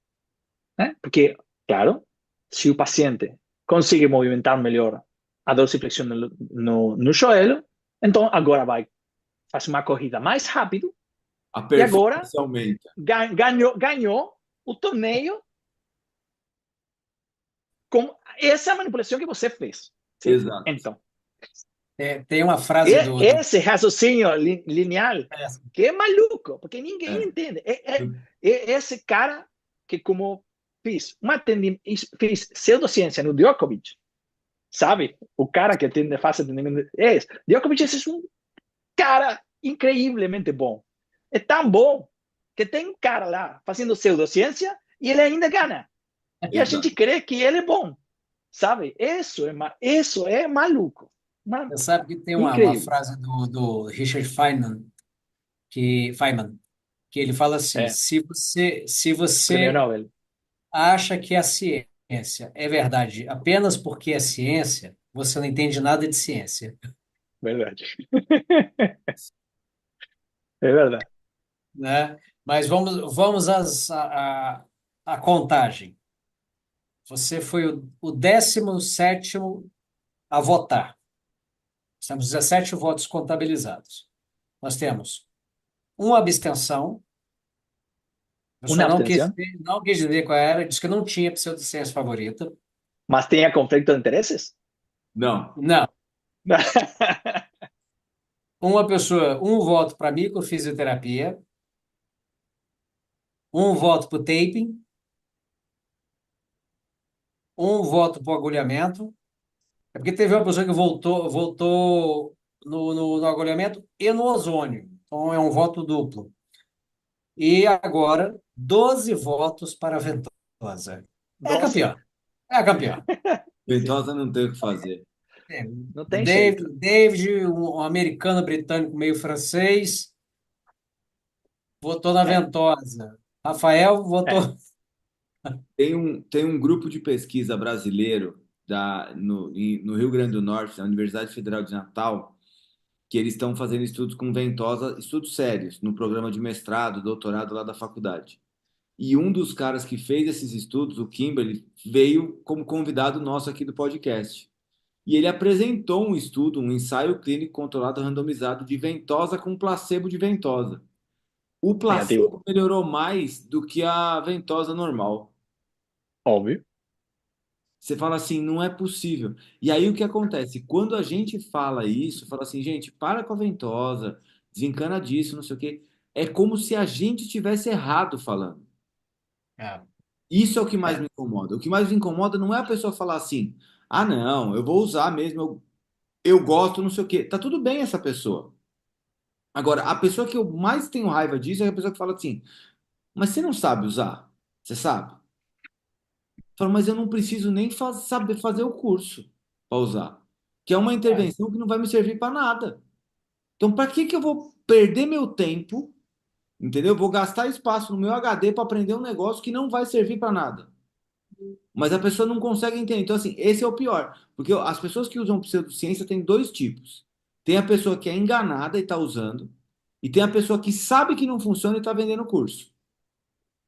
né? Porque, claro, se o paciente consegue movimentar melhor a dorsiflexão no joelho, então agora vai fazer uma corrida mais rápido A e agora performance aumenta. ganhou o torneio com essa manipulação que você fez. Sim? Exato. Então, Tem uma frase do esse raciocínio linear que é maluco, porque ninguém É. entende. É esse cara que, como fiz pseudociência no Djokovic, sabe? O cara que faz atendimento. Djokovic é um cara incrivelmente bom. É tão bom que tem um cara lá fazendo pseudociência e ele ainda ganha. E a gente Exato. crê que ele é bom, sabe? Isso é maluco. Você sabe que tem uma Incrível. frase do Richard Feynman, que ele fala assim: É, se você prêmio Nobel. acha que a ciência é verdade apenas porque é ciência, você não entende nada de ciência, Verdade. É verdade. né? Mas vamos à contagem. Você foi o 17º a votar. Temos 17 votos contabilizados. Nós temos uma abstenção. A Uma pessoa abstenção, não quis dizer qual era, disse que não tinha pseudociência favorita. mas tenha conflito de interesses? Não. Não. Uma pessoa, um voto para microfisioterapia, um voto para o taping, um voto para o agulhamento, É porque teve uma pessoa que votou no agulhamento e no ozônio. Então é um voto duplo. E agora, 12 votos para a Ventosa. É a 12. campeã. É a campeã. Ventosa não tem o que fazer. É, Não tem jeito. David, um americano britânico meio francês, votou na É, Ventosa. Rafael é. votou. Tem um grupo de pesquisa brasileiro no Rio Grande do Norte, na Universidade Federal de Natal, que eles estão fazendo estudos com ventosa, estudos sérios, no programa de mestrado, doutorado lá da faculdade. E um dos caras que fez esses estudos, o Kimberly, veio como convidado nosso aqui do podcast. E ele apresentou um estudo, um ensaio clínico controlado randomizado de ventosa com placebo de ventosa. O Negativo. placebo melhorou mais do que a ventosa normal. Óbvio. Você fala assim, não é possível. E aí o que acontece? Quando a gente fala isso, fala assim, gente, para com a ventosa, desencana disso, não sei o quê. É como se a gente tivesse errado falando. É, Isso é o que mais É, me incomoda. O que mais me incomoda não é a pessoa falar assim, ah, não, eu vou usar mesmo, eu gosto, não sei o quê. Tá tudo bem essa pessoa. Agora, a pessoa que eu mais tenho raiva disso é a pessoa que fala assim, mas você não sabe usar? Você sabe? Fala, mas eu não preciso nem saber fazer o curso para usar. Que é uma é. intervenção que não vai me servir para nada. Então, para que que eu vou perder meu tempo, entendeu? Vou gastar espaço no meu HD para aprender um negócio que não vai servir para nada. Mas a pessoa não consegue entender. Então, assim, esse é o pior. Porque as pessoas que usam pseudociência têm dois tipos. Tem a pessoa que é enganada e está usando, e tem a pessoa que sabe que não funciona e está vendendo o curso.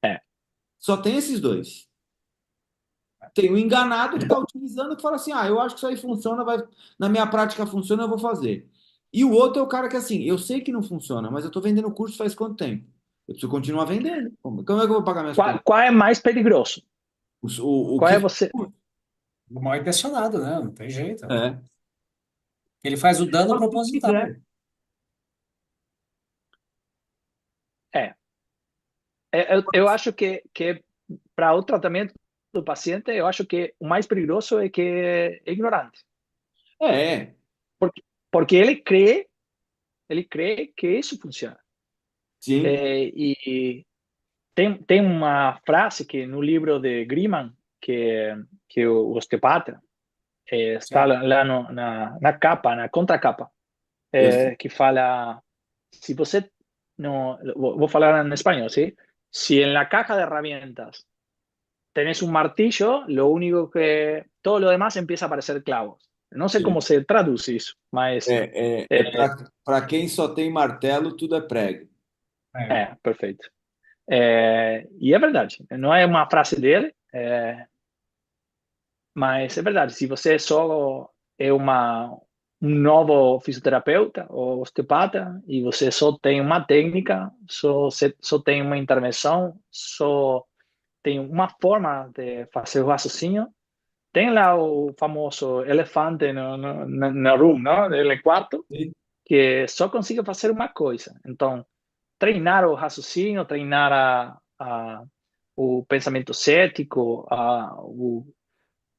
é. Só tem esses dois. Tem o enganado que está utilizando que fala assim: ah, eu acho que isso aí funciona, na minha prática funciona, eu vou fazer. E o outro é o cara que assim, eu sei que não funciona, mas eu estou vendendo o curso faz quanto tempo? Eu preciso continuar vendendo. Como é que eu vou pagar minhas Qual, contas? qual é mais perigoso? O Qual que é você? Mal intencionado, né? Não tem jeito. é. Ele faz o dano Faz o que quiser. proposital. É, eu acho que para o tratamento do paciente, eu acho que o mais perigoso é que é ignorante. É, Porque ele crê que isso funciona. sim, E tem uma frase que no livro de Grieman, que o osteopata, está Certo? lá na capa, na contracapa, eu sei. que fala, se você, no, vou falar en español, ¿sí? Si en la caja de herramientas tenés un martillo, lo único que, todo lo demás empieza a parecer clavos. No sé cómo se traduce eso, mas Para quem só tem martelo, tudo é prego. É. perfeito. E é verdade, não é uma frase dele, mas é verdade, se você só é um novo fisioterapeuta ou osteopata e você só tem uma técnica, só tem uma intervenção, só tem uma forma de fazer o raciocínio, tem lá o famoso elefante no room, ¿no? No quarto, Sim. que só consiga fazer uma coisa. Então, treinar o raciocínio, treinar o pensamento cético, o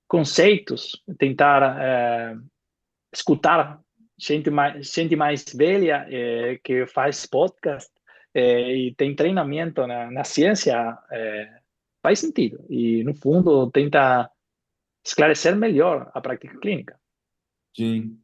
conceitos, tentar escutar gente mais velha que faz podcast e tem treinamento na ciência, faz sentido. E, no fundo, tenta esclarecer melhor a prática clínica. Sim.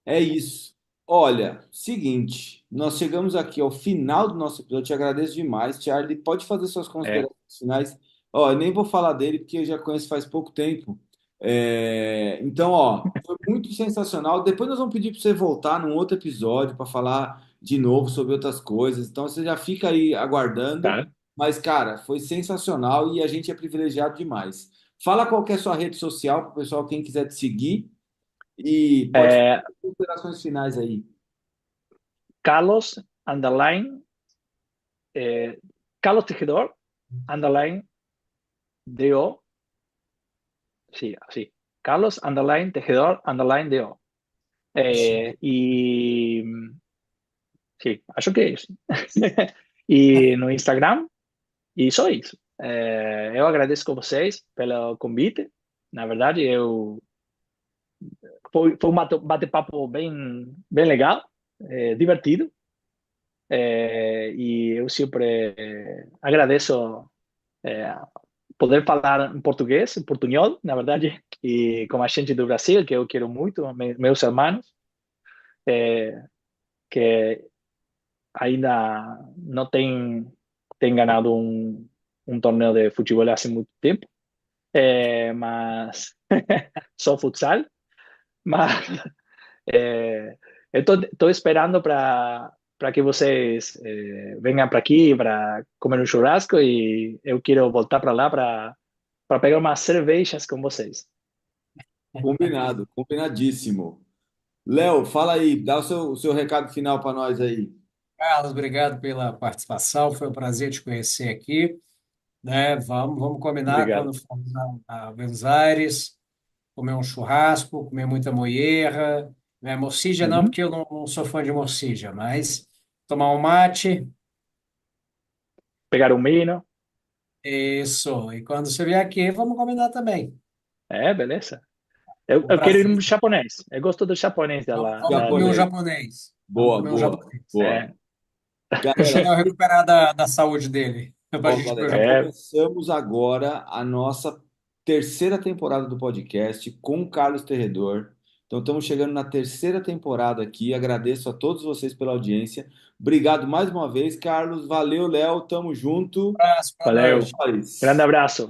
É isso. Olha, seguinte, nós chegamos aqui ao final do nosso episódio. Te agradeço demais, Charlie. Pode fazer suas É, considerações finais. Ó, eu nem vou falar dele porque eu já conheço faz pouco tempo. Então, ó, foi muito sensacional. Depois nós vamos pedir para você voltar num outro episódio para falar de novo sobre outras coisas. Então você já fica aí aguardando. tá? Mas, cara, foi sensacional e a gente é privilegiado demais. Fala qual que é a sua rede social para o pessoal, quem quiser te seguir. E pode fazer É, considerações finais aí. Carlos, underline, eh, Carlos Tejedor, underline, DO, sí, así. Carlos, underline, Tejedor, underline, DO. E sim, acho que é isso. E no Instagram, e só isso. Eu agradeço a vocês pelo convite. Na verdade, eu foi um bate-papo bem legal, divertido. E eu sempre agradeço poder falar em português, em portunhol, na verdade, e com a gente do Brasil, que eu quero muito, meus irmãos, que ainda não tem ganado um torneio de futebol há muito tempo, mas só futsal, mas eu estou esperando para que vocês venham para aqui para comer um churrasco e eu quero voltar para lá para pegar umas cervejas com vocês. Combinado, combinadíssimo. Léo, fala aí, dá o seu recado final para nós aí. Carlos, obrigado pela participação. Foi um prazer te conhecer aqui, né? Vamos combinar Obrigado. quando formos a Buenos Aires, comer um churrasco, comer muita moerra, né? Morcilha não, Uhum. porque eu não sou fã de morcilha, mas tomar um mate, Pegar um vinho. isso. E quando você vier aqui, vamos combinar também. Beleza. Eu, Um eu quero ir prazer. no japonês. Eu gosto do japonês Vamos comer um Japonês. japonês. Vamos Boa, comer um boa, japonês. boa. O Galera, Chanel recuperar da saúde dele, para a ó, gente comer o galera, japonês. é, começamos agora a nossa terceira temporada do podcast com o Carlos Terredor. Então, estamos chegando na terceira temporada aqui. Agradeço a todos vocês pela audiência. Obrigado mais uma vez, Carlos. Valeu, Léo. Tamo junto. Um abraço, boa valeu. noite. Grande Nós. abraço.